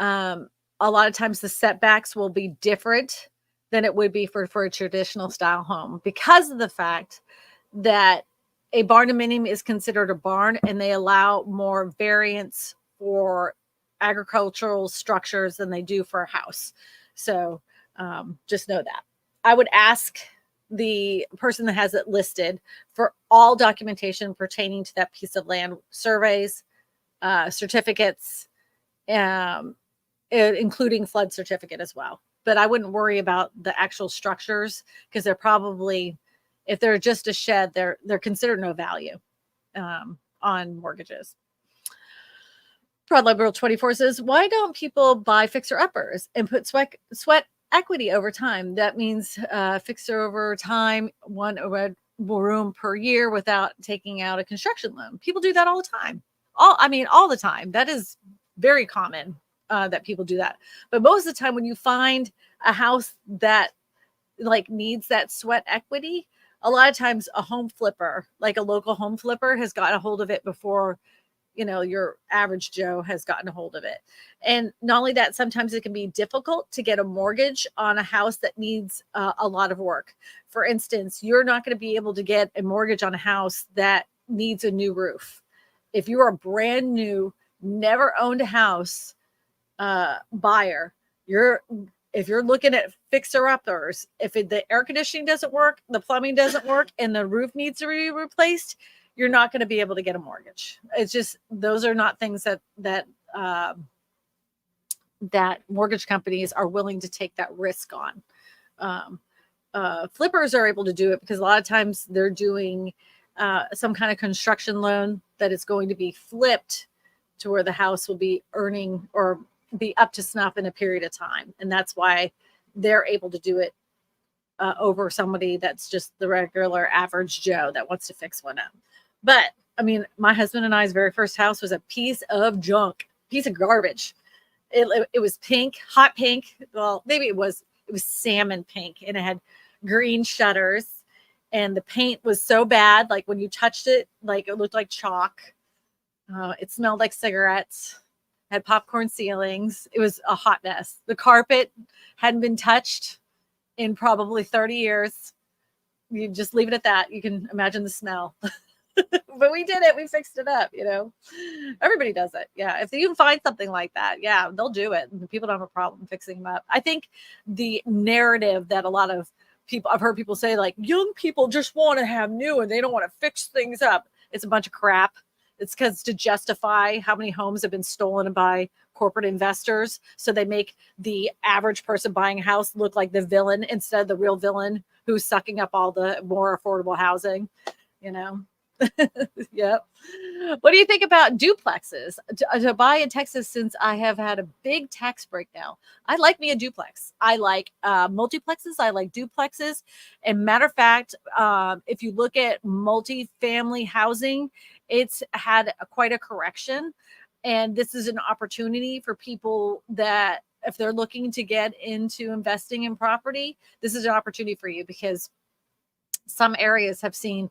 a lot of times the setbacks will be different than it would be for a traditional style home, because of the fact that a barndominium is considered a barn and they allow more variance for agricultural structures than they do for a house. So just know that. I would ask the person that has it listed for all documentation pertaining to that piece of land, surveys, certificates, including flood certificate as well. But I wouldn't worry about the actual structures, because they're probably, if they're just a shed, they're considered no value on mortgages. Proud Liberal 24 says, why don't people buy fixer uppers and put sweat equity over time? That means fixer over time, one room per year without taking out a construction loan. People do that all the time. All the time. That is very common that people do that. But most of the time when you find a house that like needs that sweat equity, a lot of times a home flipper, like a local home flipper, has gotten a hold of it before your average Joe has gotten a hold of it. And not only that, sometimes it can be difficult to get a mortgage on a house that needs a lot of work. For instance, you're not going to be able to get a mortgage on a house that needs a new roof. If you are brand new, never owned a house, buyer, if you're looking at fixer uppers, if the air conditioning doesn't work, the plumbing doesn't work, and the roof needs to be replaced, you're not going to be able to get a mortgage. It's just, those are not things that mortgage companies are willing to take that risk on. Flippers are able to do it because a lot of times they're doing some kind of construction loan that is going to be flipped to where the house will be earning or be up to snuff in a period of time. And that's why they're able to do it over somebody that's just the regular average Joe that wants to fix one up. But I mean, my husband and I's very first house was a piece of junk, piece of garbage. It was pink, hot pink. Well, maybe it was salmon pink, and it had green shutters, and the paint was so bad, like when you touched it, like it looked like chalk. It smelled like cigarettes, had popcorn ceilings. It was a hot mess. The carpet hadn't been touched in probably 30 years. You just leave it at that. You can imagine the smell. But we did it. We fixed it up, Everybody does it. Yeah. If you can find something like that, yeah, they'll do it. People don't have a problem fixing them up. I think the narrative that a lot of people, I've heard people say, like, young people just want to have new and they don't want to fix things up. It's a bunch of crap. It's because to justify how many homes have been stolen by corporate investors. So they make the average person buying a house look like the villain instead of the real villain who's sucking up all the more affordable housing, Yep. What do you think about duplexes to buy in Texas? Since I have had a big tax break now, I like me a duplex. I like multiplexes. I like duplexes. And matter of fact, if you look at multifamily housing, it's had quite a correction. And this is an opportunity for people that if they're looking to get into investing in property, this is an opportunity for you because some areas have seen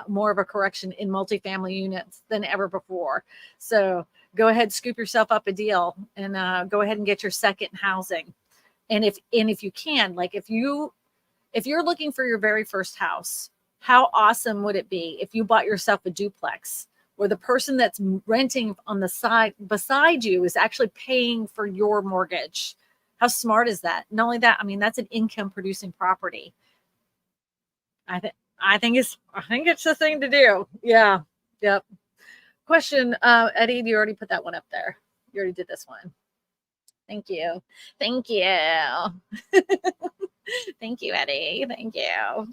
more of a correction in multifamily units than ever before. So go ahead, scoop yourself up a deal and go ahead and get your second housing. And if you can, like if you're looking for your very first house, how awesome would it be if you bought yourself a duplex where the person that's renting on the side beside you is actually paying for your mortgage? How smart is that? Not only that, I mean, that's an income producing property. I think it's the thing to do. Yeah. Yep. Question, Eddie, you already put that one up there. You already did this one. Thank you. Thank you. Thank you, Eddie. Thank you.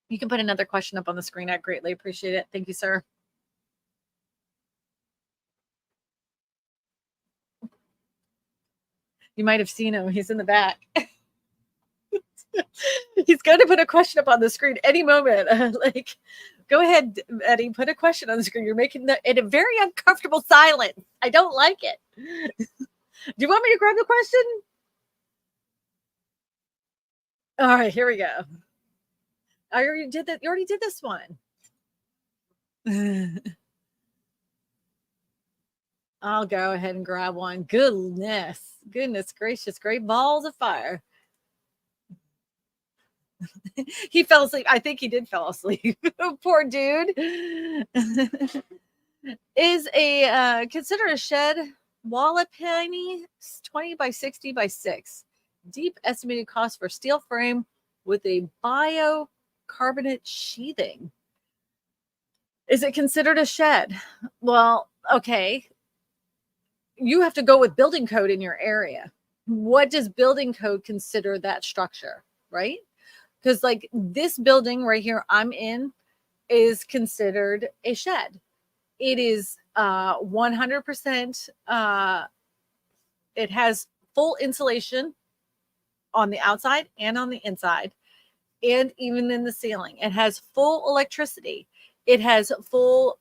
You can put another question up on the screen. I greatly appreciate it. Thank you, sir. You might have seen him. He's in the back. He's going to put a question up on the screen any moment. Go ahead, Eddie, put a question on the screen. You're making it a very uncomfortable silence. I don't like it. Do you want me to grab the question? All right, here we go. I already did that. You already did this one. I'll go ahead and grab one. Goodness gracious, great balls of fire. He fell asleep. I think he did fall asleep. Poor dude. Is considered a shed wall a penny 20 by 60 by 6. Deep estimated cost for steel frame with a biocarbonate sheathing. Is it considered a shed? Well, okay. You have to go with building code in your area. What does building code consider that structure, right? Because like this building right here I'm in is considered a shed. It is 100%. It has full insulation on the outside and on the inside, and even in the ceiling. It has full electricity. It has full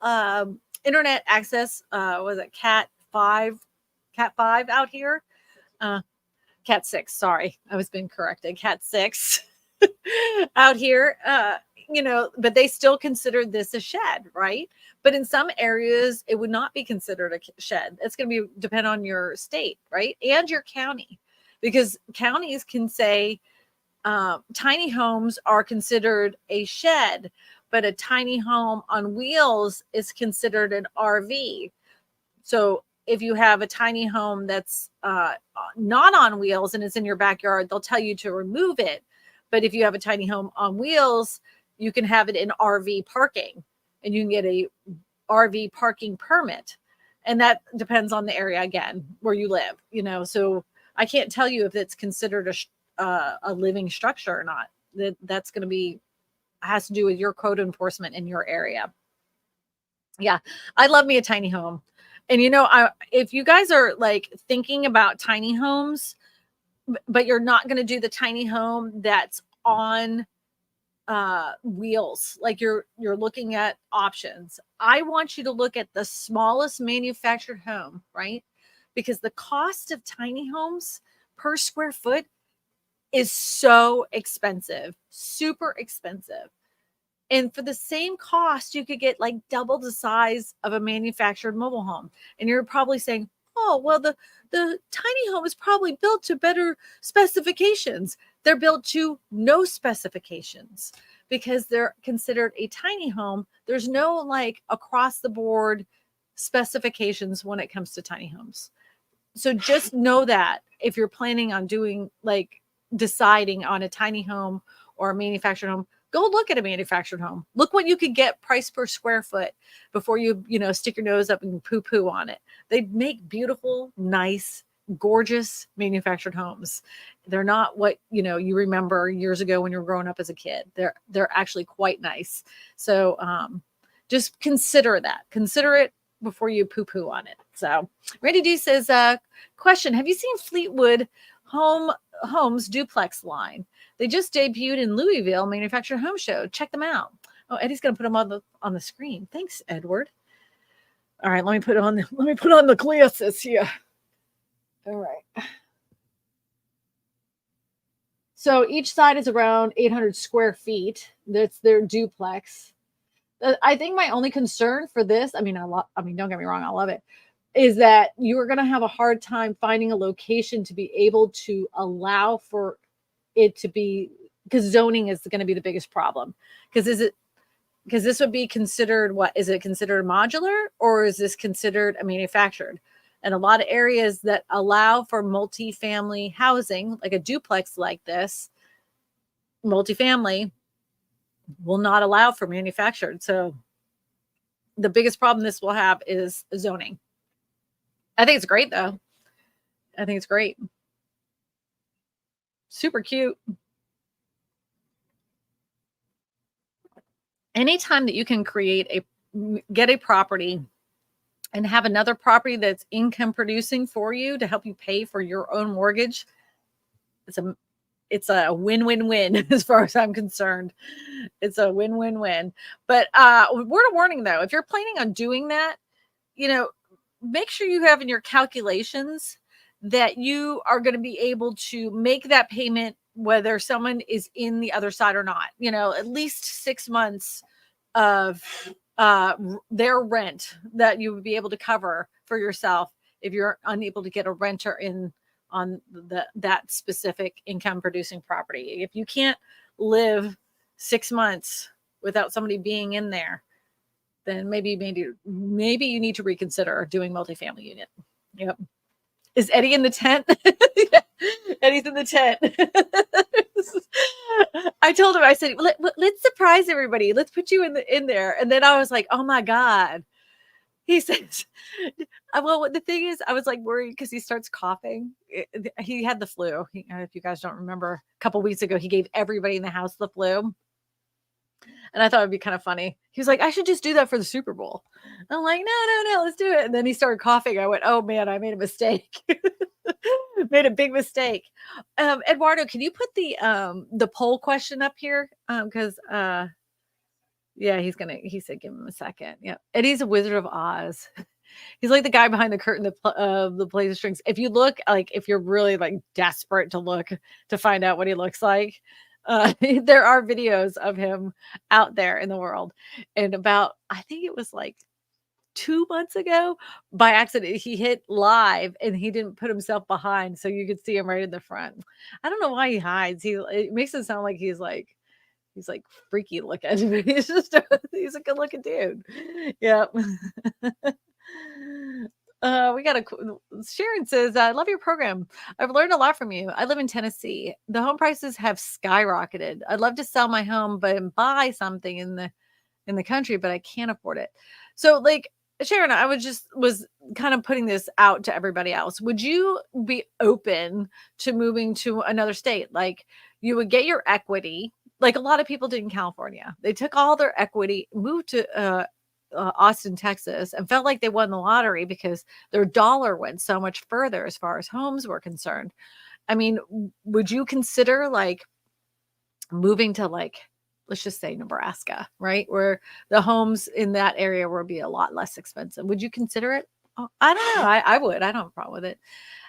internet access. Was it Cat 5 out here? Cat 6. Sorry, I was being corrected. Cat 6 out here. But they still consider this a shed, right? But in some areas, it would not be considered a shed. It's going to depend on your state, right? And your county, because counties can say tiny homes are considered a shed, but a tiny home on wheels is considered an RV. So if you have a tiny home that's not on wheels and it's in your backyard, they'll tell you to remove it. But if you have a tiny home on wheels, you can have it in RV parking, and you can get a RV parking permit. And that depends on the area, again, where you live, so I can't tell you if it's considered a living structure or not. That's going to be, has to do with your code enforcement in your area. Yeah, I love me a tiny home. And if you guys are like thinking about tiny homes, but you're not going to do the tiny home that's on wheels, like you're looking at options, I want you to look at the smallest manufactured home, right? Because the cost of tiny homes per square foot is so expensive, super expensive. And for the same cost, you could get like double the size of a manufactured mobile home. And you're probably saying, oh, well, the tiny home is probably built to better specifications. They're built to no specifications because they're considered a tiny home. There's no like across the board specifications when it comes to tiny homes. So just know that if you're planning on doing like deciding on a tiny home or a manufactured home, go look at a manufactured home. Look what you could get price per square foot before you stick your nose up and poo on it. They make beautiful, nice, gorgeous manufactured homes. They're not what, you remember years ago when you were growing up as a kid. They're actually quite nice. So just consider that. Consider it before you poo on it. So Randy D says, question, have you seen Fleetwood Homes duplex line? They just debuted in Louisville Manufactured Home Show. Check them out. Oh, Eddie's going to put them on the screen. Thanks, Edward. All right, let me put on the glasses here. All right. So each side is around 800 square feet. That's their duplex. I think my only concern for this, don't get me wrong, I love it, is that you are going to have a hard time finding a location to be able to allow for it to be, because zoning is going to be the biggest problem. Because this would be considered, what is it considered, modular, or is this considered a manufactured? And a lot of areas that allow for multifamily housing, like a duplex like this, multifamily, will not allow for manufactured. So the biggest problem this will have is zoning. I think it's great, though. I think it's great. Super cute. Anytime that you can get a property and have another property that's income producing for you to help you pay for your own mortgage, it's a win-win-win as far as I'm concerned. It's a win-win-win. But word of warning, though, if you're planning on doing that, make sure you have in your calculations that you are going to be able to make that payment whether someone is in the other side or not. At least 6 months of their rent that you would be able to cover for yourself if you're unable to get a renter in on that specific income producing property. If you can't live 6 months without somebody being in there, then maybe you need to reconsider doing multifamily unit. Yep. Is Eddie in the tent? Yeah, Eddie's in the tent. I told him, I said, let's surprise everybody. Let's put you in there. And then I was like, oh my God. He says, well, the thing is, I was like worried because he starts coughing. He had the flu. If you guys don't remember, a couple weeks ago, he gave everybody in the house the flu. And I thought it'd be kind of funny. He was like, I should just do that for the Super Bowl. I'm like, no, let's do it. And then he started coughing. I went, oh man, I made a mistake. Made a big mistake. Eduardo, can you put the poll question up here? Because yeah, he said, give him a second. Yeah. Eddie's a Wizard of Oz. He's like the guy behind the curtain that plays the strings. If you look, like, if you're really like desperate to look to find out what he looks like, there are videos of him out there in the world. And I think it was like 2 months ago, by accident, he hit live and he didn't put himself behind, so you could see him right in the front. I don't know why he hides. It makes it sound like he's He's like freaky looking. He's a good looking dude. Yep. We got Sharon says, I love your program. I've learned a lot from you. I live in Tennessee. The home prices have skyrocketed. I'd love to sell my home, but buy something in the country, but I can't afford it. So like Sharon, I was kind of putting this out to everybody else. Would you be open to moving to another state? Like you would get your equity, like a lot of people did in California. They took all their equity, moved to Austin, Texas, and felt like they won the lottery because their dollar went so much further as far as homes were concerned. I mean, would you consider like moving to like, let's just say Nebraska, right? Where the homes in that area will be a lot less expensive. Would you consider it? Oh, I don't know. I would. I don't have a problem with it.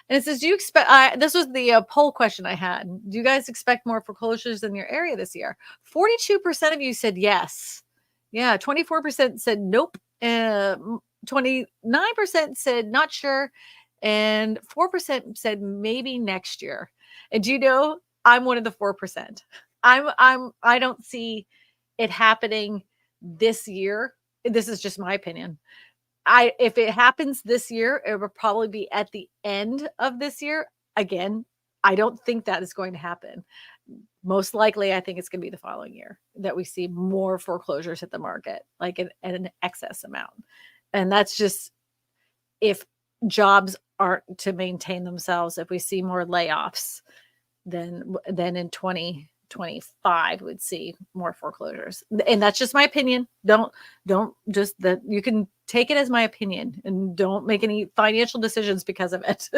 And it says, do you expect, this was the poll question I had. Do you guys expect more foreclosures in your area this year? 42% of you said yes. Yeah. 24% said nope. 29% said not sure. And 4% said maybe next year. And do you know, I'm one of the 4%. I don't see it happening this year. This is just my opinion. If it happens this year, it will probably be at the end of this year. Again, I don't think that is going to happen. Most likely, I think it's going to be the following year that we see more foreclosures at the market, like an excess amount. And that's just if jobs aren't to maintain themselves, if we see more layoffs, then in 2025 would see more foreclosures. And that's just my opinion. Don't just that you can take it as my opinion and don't make any financial decisions because of it.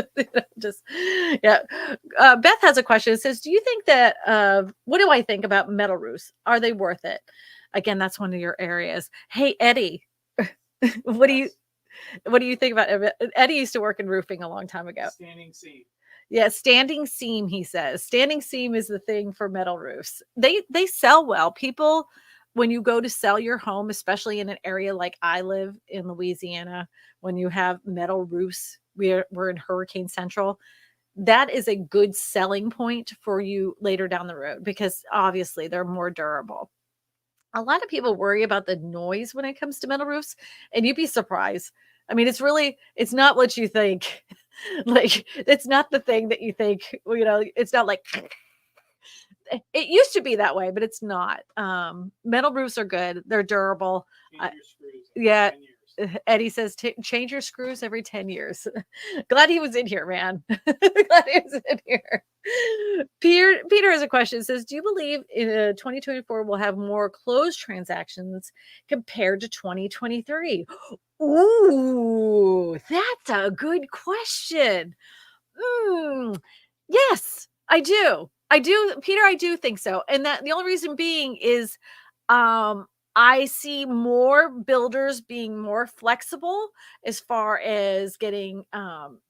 Just yeah. Beth has a question. It says, do you think that what do I think about metal roofs? Are they worth it? Again, that's one of your areas. Hey, Eddie, what do you think about it? Eddie used to work in roofing a long time ago. Standing seam. Yeah, standing seam, he says. Standing seam is the thing for metal roofs. They sell well. People, when you go to sell your home, especially in an area like I live in Louisiana, when you have metal roofs, we're in Hurricane Central, that is a good selling point for you later down the road because obviously they're more durable. A lot of people worry about the noise when it comes to metal roofs, and you'd be surprised. I mean, it's not what you think. Like, it's not the thing that you think, it's not like it used to be that way, but it's not. Metal roofs are good. They're durable. Yeah. Eddie says, change your screws every 10 years. Glad he was in here, man. Glad he was in here. Peter has a question. It says, do you believe in 2024 we'll have more closed transactions compared to 2023? Ooh, that's a good question. Yes, I do. Peter, I do think so. And that the only reason being is I see more builders being more flexible as far as getting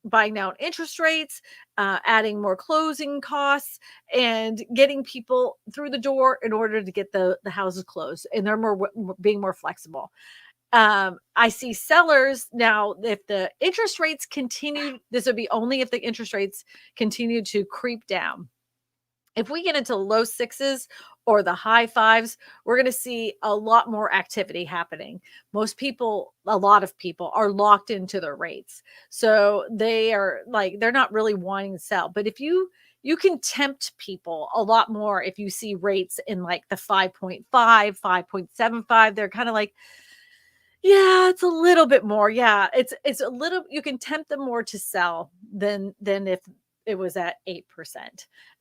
buying down interest rates, adding more closing costs, and getting people through the door in order to get the houses closed. And they're being more flexible. I see sellers now, if the interest rates continue, this would be only if the interest rates continue to creep down. If we get into low sixes or the high fives, we're going to see a lot more activity happening. A lot of people are locked into their rates. So they're not really wanting to sell. But if you can tempt people a lot more if you see rates in like the 5.5, 5.75, they're kind of like, yeah, it's a little bit more. Yeah, it's a little, you can tempt them more to sell than if it was at 8%.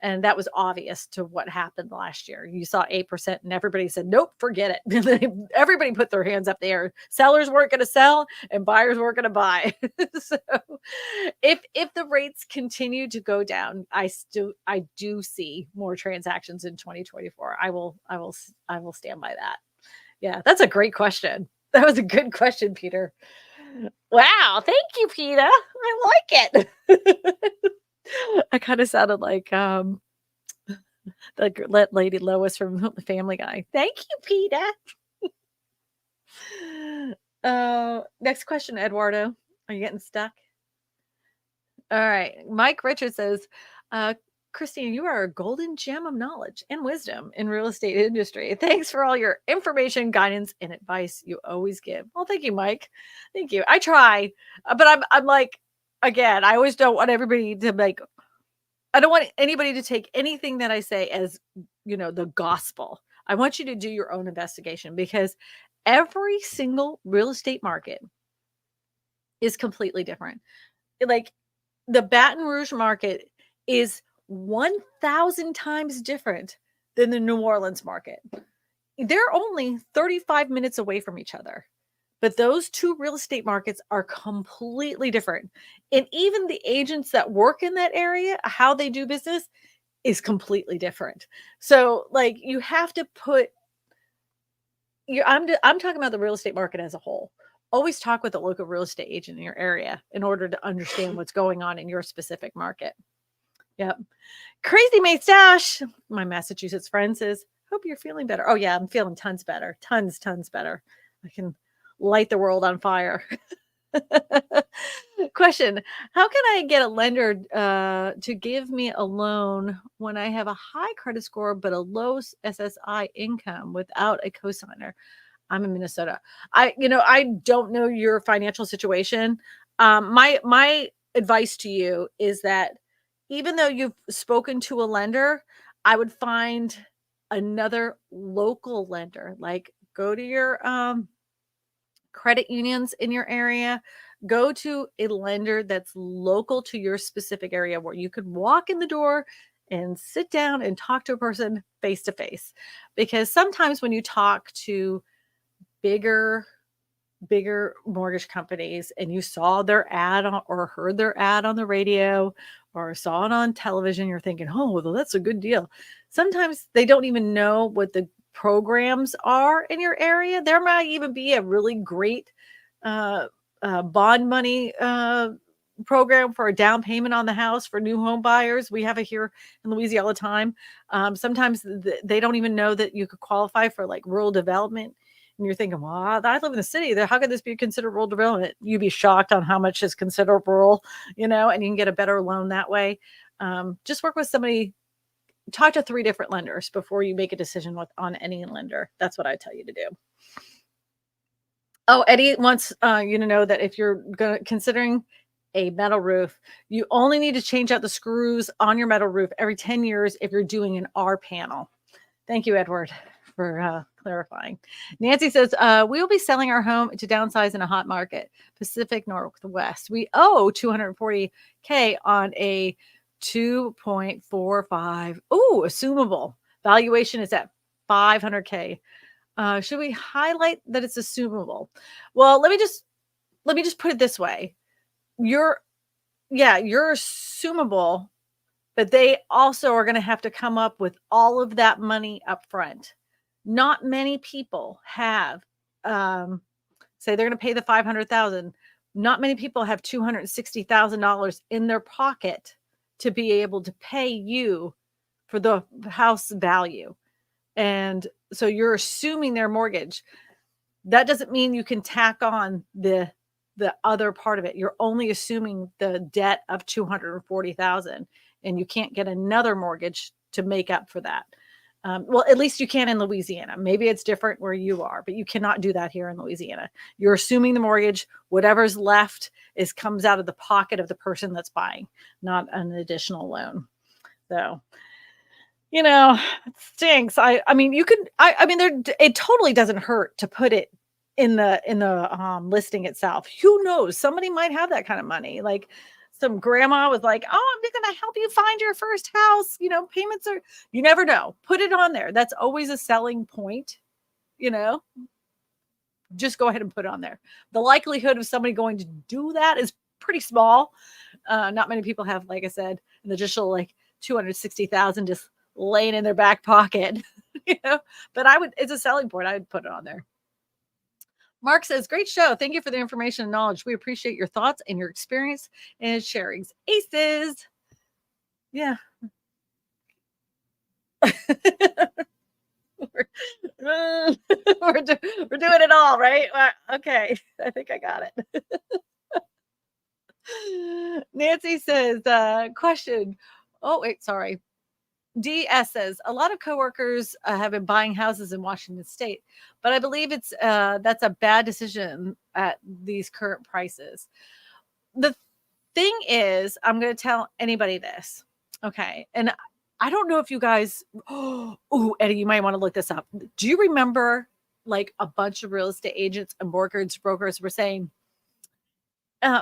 And that was obvious to what happened last year. You saw 8% and everybody said, nope, forget it. Everybody put their hands up there. Sellers weren't going to sell and buyers weren't going to buy. So if the rates continue to go down, I do see more transactions in 2024. I will stand by that. Yeah, that's a great question. That was a good question, Peter. Wow, thank you, Peter. I like it. I kind of sounded like the Lady Lois from Family Guy. Thank you, Peter. Next question, Eduardo. Are you getting stuck? All right. Mike Richard says, Kristina, you are a golden gem of knowledge and wisdom in real estate industry. Thanks for all your information, guidance, and advice you always give. Well, thank you, Mike. Thank you. I try, but I'm like, again, I always don't want everybody to like. I don't want anybody to take anything that I say as the gospel. I want you to do your own investigation because every single real estate market is completely different. Like the Baton Rouge market is 1,000 times different than the New Orleans market. They're only 35 minutes away from each other. But those two real estate markets are completely different. And even the agents that work in that area, how they do business is completely different. So like you have to put I'm talking about the real estate market as a whole. Always talk with a local real estate agent in your area in order to understand what's going on in your specific market. Yep. Crazy Mate Stash, my Massachusetts friend says, hope you're feeling better. Oh yeah, I'm feeling tons better. Tons better. I can light the world on fire. Question: how can I get a lender to give me a loan when I have a high credit score but a low SSI income without a cosigner? I'm in Minnesota. I don't know your financial situation. My advice to you is that even though you've spoken to a lender, I would find another local lender. Like go to your credit unions in your area. Go to a lender that's local to your specific area where you could walk in the door and sit down and talk to a person face to face. Because sometimes when you talk to bigger mortgage companies and you saw their ad or heard their ad on the radio or saw it on television, you're thinking, oh, well, that's a good deal. Sometimes they don't even know what the programs are in your area. There might even be a really great bond money program for a down payment on the house for new home buyers. We have it here in Louisiana all the time. Sometimes they don't even know that you could qualify for like rural development. And you're thinking, well, I live in the city. How could this be considered rural development? You'd be shocked on how much is considered rural, and you can get a better loan that way. Just work with somebody. Talk to 3 different lenders before you make a decision on any lender. That's what I tell you to do. Oh, Eddie wants you to know that if you're considering a metal roof, you only need to change out the screws on your metal roof every 10 years if you're doing an R panel. Thank you, Edward, for clarifying. Nancy says, we will be selling our home to downsize in a hot market, Pacific Northwest. We owe $240K on a 2.45. Ooh, assumable. Valuation is at $500K. Should we highlight that it's assumable? Well, let me just put it this way. You're assumable, but they also are going to have to come up with all of that money up front. Not many people have, say they're going to pay the $500,000. Not many people have $260,000 in their pocket to be able to pay you for the house value. And so you're assuming their mortgage. That doesn't mean you can tack on the other part of it. You're only assuming the debt of $240,000, and you can't get another mortgage to make up for that. Well, at least you can in Louisiana. Maybe it's different where you are, but you cannot do that here in Louisiana. You're assuming the mortgage, whatever's left comes out of the pocket of the person that's buying, not an additional loan. So, it stinks. I mean, you could, I mean, it totally doesn't hurt to put it in the listing itself. Who knows? Somebody might have that kind of money. Like some grandma was like, oh, I'm going to help you find your first house. Payments are, you never know. Put it on there. That's always a selling point. Just go ahead and put it on there. The likelihood of somebody going to do that is pretty small. Not many people have, like I said, an additional like 260,000 just laying in their back pocket, but it's a selling point. I would put it on there. Mark says, great show. Thank you for the information and knowledge. We appreciate your thoughts and your experience and sharings. Aces. Yeah. we're doing it all, right? Okay. I think I got it. Nancy says, question. Oh, wait, sorry. DS says a lot of coworkers have been buying houses in Washington State, but I believe it's that's a bad decision at these current prices. The thing is, I'm going to tell anybody this, okay? And I don't know if you guys, oh, Eddie, you might want to look this up. Do you remember like a bunch of real estate agents and mortgage brokers were saying,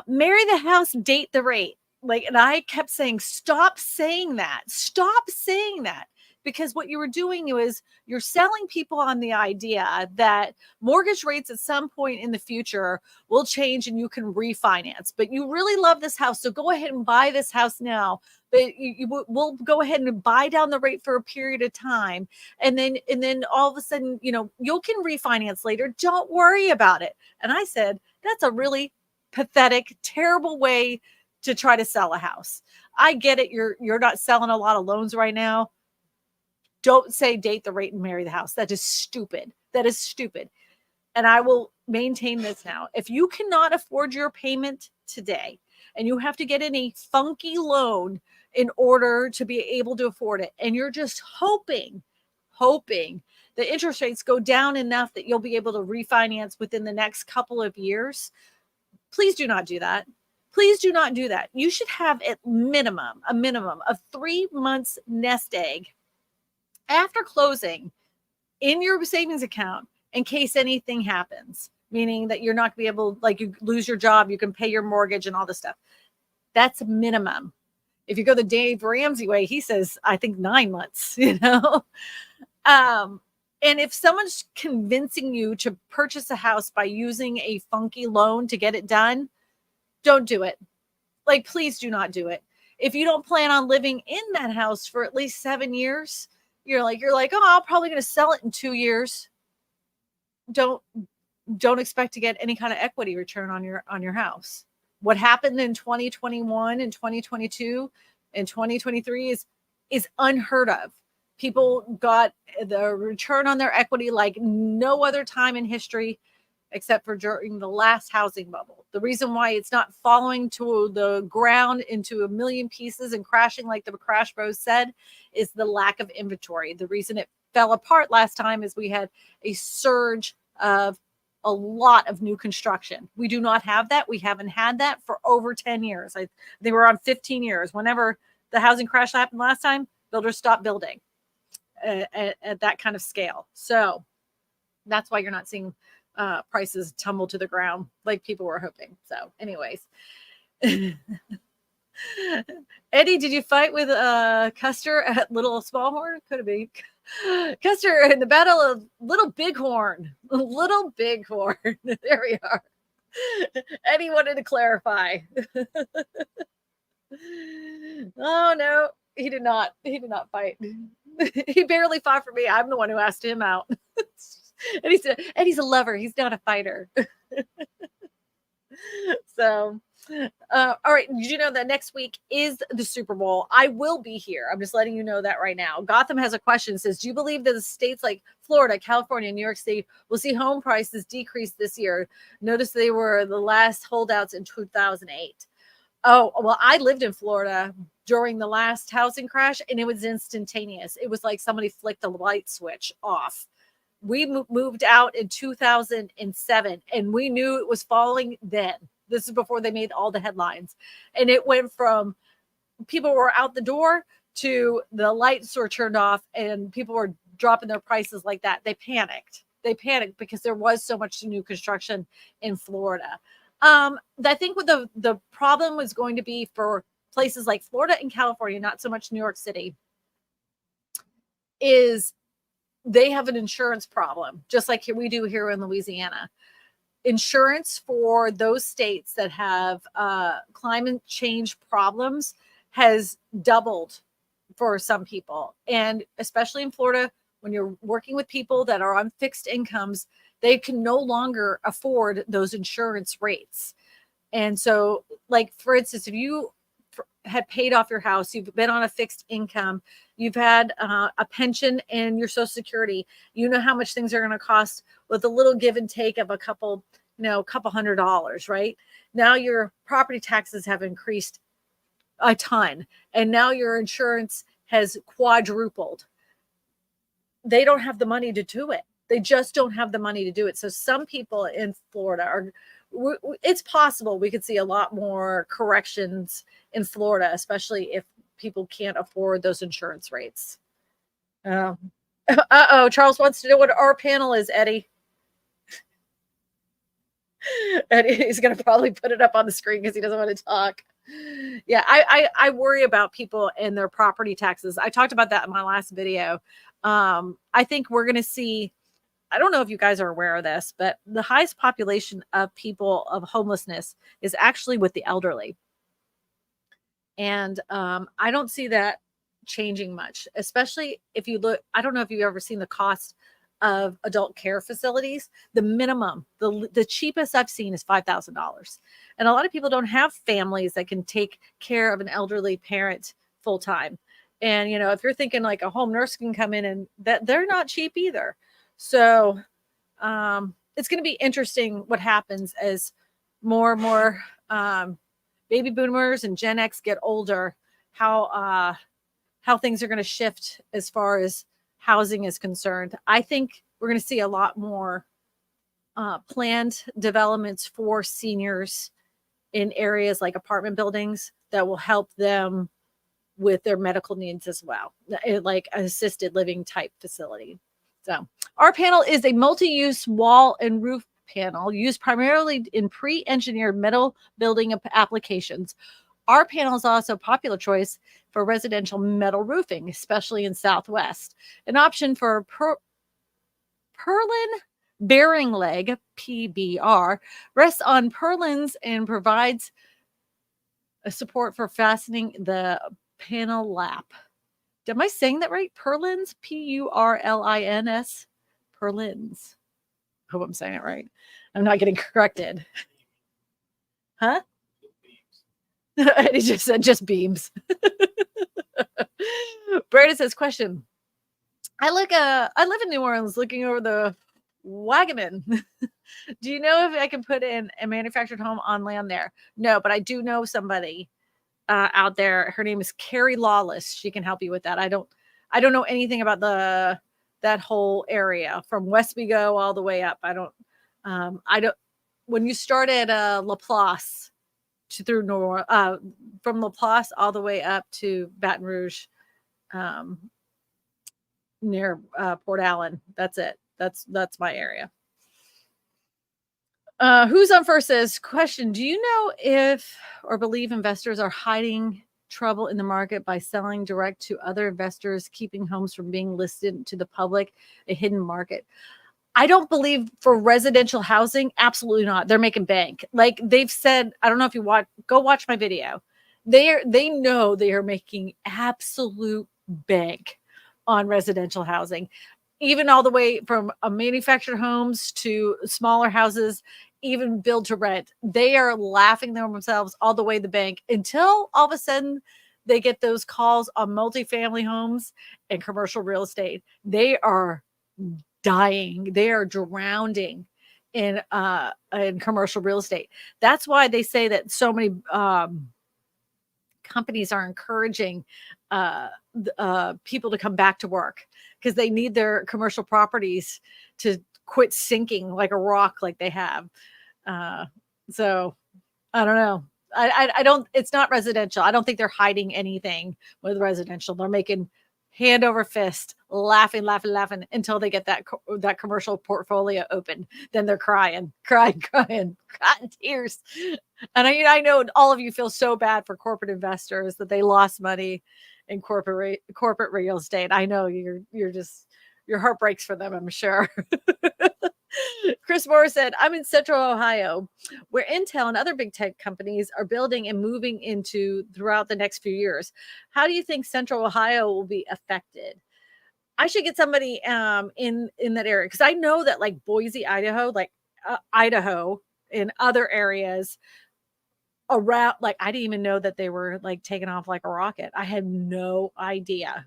marry the house, date the rate. Like, and I kept saying, stop saying that. Stop saying that. Because what you were doing was you're selling people on the idea that mortgage rates at some point in the future will change and you can refinance. But you really love this house. So go ahead and buy this house now. But we'll go ahead and buy down the rate for a period of time. And then all of a sudden, you can refinance later. Don't worry about it. And I said, that's a really pathetic, terrible way to try to sell a house. I get it. You're not selling a lot of loans right now. Don't say date the rate and marry the house. That is stupid. That is stupid. And I will maintain this now. If you cannot afford your payment today and you have to get in a funky loan in order to be able to afford it, and you're just hoping the interest rates go down enough that you'll be able to refinance within the next couple of years, please do not do that. Please do not do that. You should have a minimum of 3 months nest egg after closing in your savings account in case anything happens, meaning that you're not going to be able, like you lose your job, you can pay your mortgage and all this stuff. That's minimum. If you go the Dave Ramsey way, he says, I think 9 months, And if someone's convincing you to purchase a house by using a funky loan to get it done, don't do it. Like, please do not do it. If you don't plan on living in that house for at least 7 years, you're like, oh, I'm probably going to sell it in 2 years. Don't expect to get any kind of equity return on your house. What happened in 2021 and 2022 and 2023 is unheard of. People got the return on their equity like no other time in history, except for during the last housing bubble. The reason why it's not falling to the ground into a million pieces and crashing like the Crash Bros said is the lack of inventory. The reason it fell apart last time is we had a surge of a lot of new construction. We do not have that. We haven't had that for over 10 years. They were on 15 years. Whenever the housing crash happened last time, builders stopped building at that kind of scale. So that's why you're not seeing prices tumble to the ground like people were hoping. So anyways, Eddie, did you fight with Custer at Little Smallhorn? Could have been Custer in the Battle of Little Bighorn. Little Bighorn. There we are. Eddie wanted to clarify. Oh no, he did not. He did not fight. He barely fought for me. I'm the one who asked him out. And he said, Eddie's a lover. He's not a fighter. So, all right. Did you know that next week is the Super Bowl? I will be here. I'm just letting you know that right now. Gotham has a question. It says, do you believe that the states like Florida, California, and New York State will see home prices decrease this year? Notice they were the last holdouts in 2008. Oh, well, I lived in Florida during the last housing crash, and it was instantaneous. It was like somebody flicked a light switch off. We moved out in 2007, and we knew it was falling then. This is before they made all the headlines. And it went from people were out the door to the lights were turned off, and people were dropping their prices like that. They panicked. Because there was so much new construction in Florida. I think what the problem was going to be for places like Florida and California, not so much New York City, is they have an insurance problem, just like we do here in Louisiana. Insurance for those states that have climate change problems has doubled for some people. And especially in Florida, when you're working with people that are on fixed incomes, they can no longer afford those insurance rates. And so, like, for instance, if you had paid off your house, you've been on a fixed income, you've had a pension and your Social Security, you know how much things are going to cost with a little give and take of a couple $100, right? Now your property taxes have increased a ton. And now your insurance has quadrupled. They don't have the money to do it. They just don't have the money to do it. So some people in Florida are, it's possible we could see a lot more corrections in Florida, especially if people can't afford those insurance rates. Uh-oh, Charles wants to know what our panel is, Eddie. And he's going to probably put it up on the screen because he doesn't want to talk. Yeah, I worry about people and their property taxes. I talked about that in my last video. I think we're going to see, I don't know if you guys are aware of this, but the highest population of people of homelessness is actually with the elderly. And I don't see that changing much, especially if you look, I don't know if you've ever seen the cost of adult care facilities. The minimum, the cheapest I've seen is $5,000. And a lot of people don't have families that can take care of an elderly parent full time. And, you know, if you're thinking like a home nurse can come in, and that they're not cheap either. So it's going to be interesting what happens as more and more baby boomers and Gen X get older, how things are going to shift as far as housing is concerned. I think we're going to see a lot more planned developments for seniors in areas like apartment buildings that will help them with their medical needs as well, like assisted living type facility. So our panel is a multi-use wall and roof panel used primarily in pre-engineered metal building applications. Our panel is also a popular choice for residential metal roofing, especially in Southwest. An option for purlin bearing leg, PBR, rests on purlins and provides a support for fastening the panel lap. Am I saying that right? Purlins, Purlins, purlins. Hope I'm saying it right. I'm not getting corrected. Huh? He just said just beams. Brandon says, question. I live in New Orleans looking over the Wagaman. Do you know if I can put in a manufactured home on land there? No, but I do know somebody out there. Her name is Carrie Lawless. She can help you with that. I don't know anything about that whole area from Westbego all the way up. I don't when you start at Laplace through from Laplace all the way up to Baton Rouge, near Port Allen. That's it. That's my area. Who's on first says, question, do you know if or believe investors are hiding trouble in the market by selling direct to other investors, keeping homes from being listed to the public, a hidden market? I don't believe for residential housing, absolutely not. They're making bank. Like they've said, I don't know if you go watch my video. They know they are making absolute bank on residential housing, even all the way from manufactured homes to smaller houses, even build to rent. They are laughing themselves all the way to the bank until all of a sudden they get those calls on multifamily homes and commercial real estate. They are dying. They are drowning in commercial real estate. That's why they say that so many companies are encouraging people to come back to work because they need their commercial properties to quit sinking like a rock like they have. So I don't know. I don't, it's not residential. I don't think they're hiding anything with residential. They're making hand over fist, laughing until they get that commercial portfolio open. Then they're crying tears. And I know all of you feel so bad for corporate investors that they lost money in corporate real estate. I know you're just, your heart breaks for them, I'm sure. Chris Moore said, I'm in Central Ohio, where Intel and other big tech companies are building and moving into throughout the next few years. How do you think Central Ohio will be affected? I should get somebody in that area, because I know that like Boise, Idaho, Idaho and other areas around, like I didn't even know that they were like taking off like a rocket. I had no idea.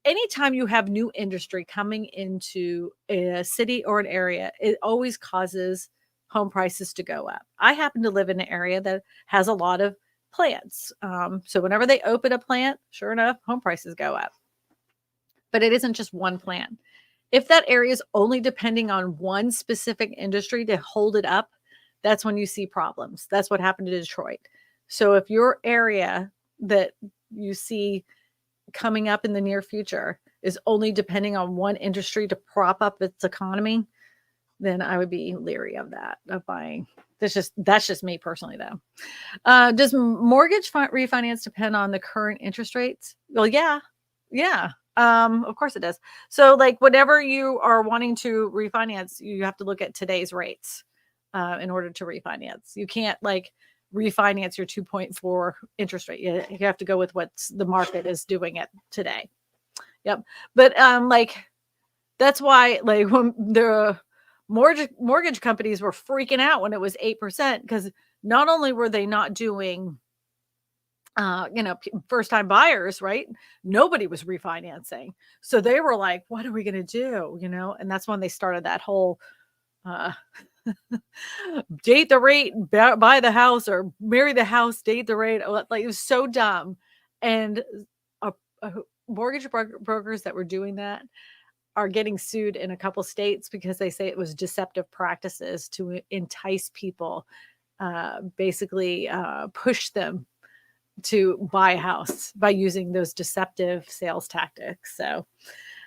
Anytime you have new industry coming into a city or an area, it always causes home prices to go up. I happen to live in an area that has a lot of plants. So whenever they open a plant, sure enough, home prices go up. But it isn't just one plant. If that area is only depending on one specific industry to hold it up, that's when you see problems. That's what happened to Detroit. So if your area that you see coming up in the near future is only depending on one industry to prop up its economy, then I would be leery of that, of buying. That's just me personally, though. Does mortgage refinance depend on the current interest rates? Well, yeah. Of course it does. So like whenever you are wanting to refinance, you have to look at today's rates in order to refinance. You can't like refinance your 2.4 interest rate. You have to go with what the market is doing it today. Yep. But like that's why like when the mortgage companies were freaking out when it was 8%, because not only were they not doing first time buyers, right? Nobody was refinancing. So they were like, what are we going to do? And that's when they started that whole date the rate, buy the house, or marry the house, date the rate. Like it was so dumb. And mortgage brokers that were doing that are getting sued in a couple states because they say it was deceptive practices to entice people, basically push them to buy a house by using those deceptive sales tactics. So,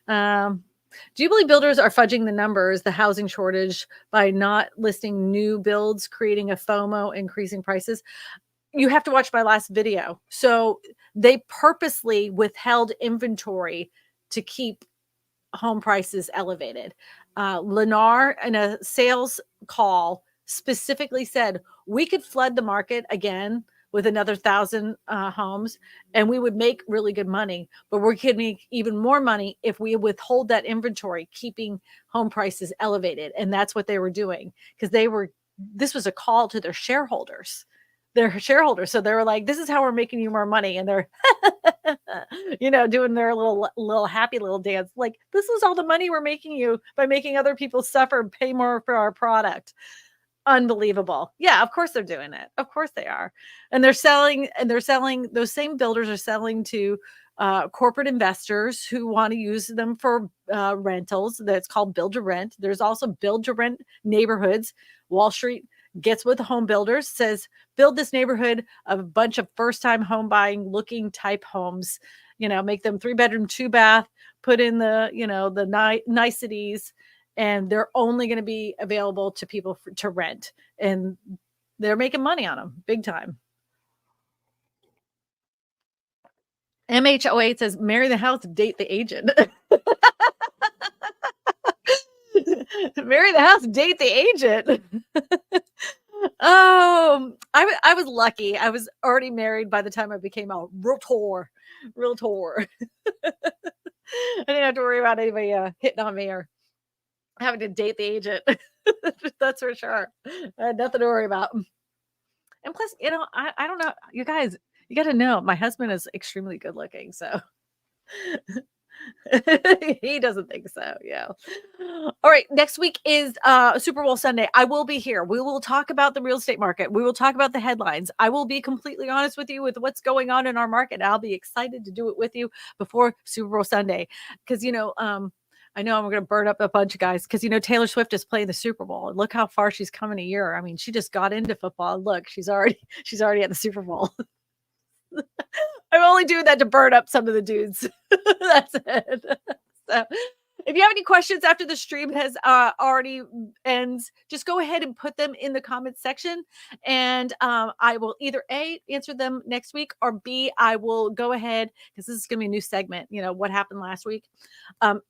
do you believe builders are fudging the numbers, the housing shortage, by not listing new builds, creating a FOMO, increasing prices? You have to watch my last video. So they purposely withheld inventory to keep home prices elevated. Lennar, in a sales call, specifically said we could flood the market again with another 1,000 homes, and we would make really good money. But we're going to make even more money if we withhold that inventory, keeping home prices elevated. And that's what they were doing, because this was a call to their shareholders. So they were like, this is how we're making you more money. And they're, doing their little happy little dance. Like, this is all the money we're making you by making other people suffer and pay more for our product. Unbelievable. Yeah, of course they're doing it. Of course they are. And they're selling, those same builders are selling to corporate investors who want to use them for rentals. That's called build to rent. There's also build to rent neighborhoods. Wall Street gets with the home builders, says, build this neighborhood of a bunch of first time home buying looking type homes, make them 3-bedroom, 2-bath, put in the niceties, and they're only going to be available to people to rent. And they're making money on them big time. MH08 says, marry the house, date the agent. Marry the house, date the agent. Oh, I was lucky. I was already married by the time I became a realtor. I didn't have to worry about anybody hitting on me or having to date the agent. That's for sure. I had nothing to worry about. And plus, I don't know. You guys, you got to know, my husband is extremely good looking. So he doesn't think so. Yeah. All right. Next week is Super Bowl Sunday. I will be here. We will talk about the real estate market. We will talk about the headlines. I will be completely honest with you with what's going on in our market. I'll be excited to do it with you before Super Bowl Sunday. Because, I know I'm going to burn up a bunch of guys because, Taylor Swift is playing the Super Bowl. Look how far she's come in a year. I mean, she just got into football. Look, she's already at the Super Bowl. I'm only doing that to burn up some of the dudes. That's it. So, if you have any questions after the stream has already ends, just go ahead and put them in the comments section, and I will either A, answer them next week, or B, I will go ahead, because this is going to be a new segment, what happened last week,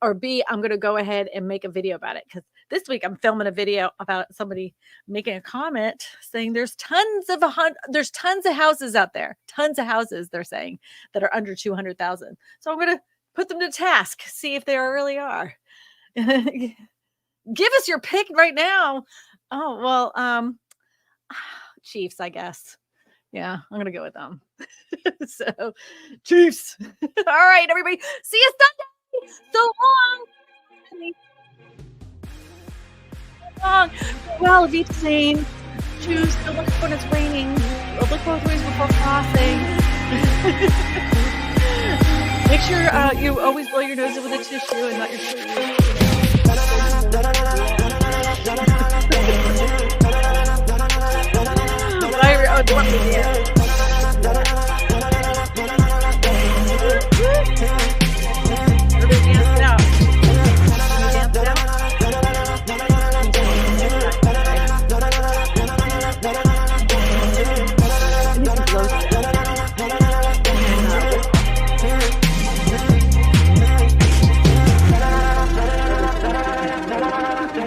or B, I'm going to go ahead and make a video about it, because this week I'm filming a video about somebody making a comment saying there's tons of houses out there, tons of houses, they're saying, that are under 200,000. So I'm going to put them to task, see if they really are. Give us your pick right now. Oh, well, Chiefs, I guess. Yeah, I'm gonna go with them. So, Chiefs. All right, everybody. See you Sunday. So long. Well, be sane. shoes. Don't look when it's raining. Look both ways before crossing. Make sure you always blow your nose in with a tissue and not your sleeve. But I would love to hear.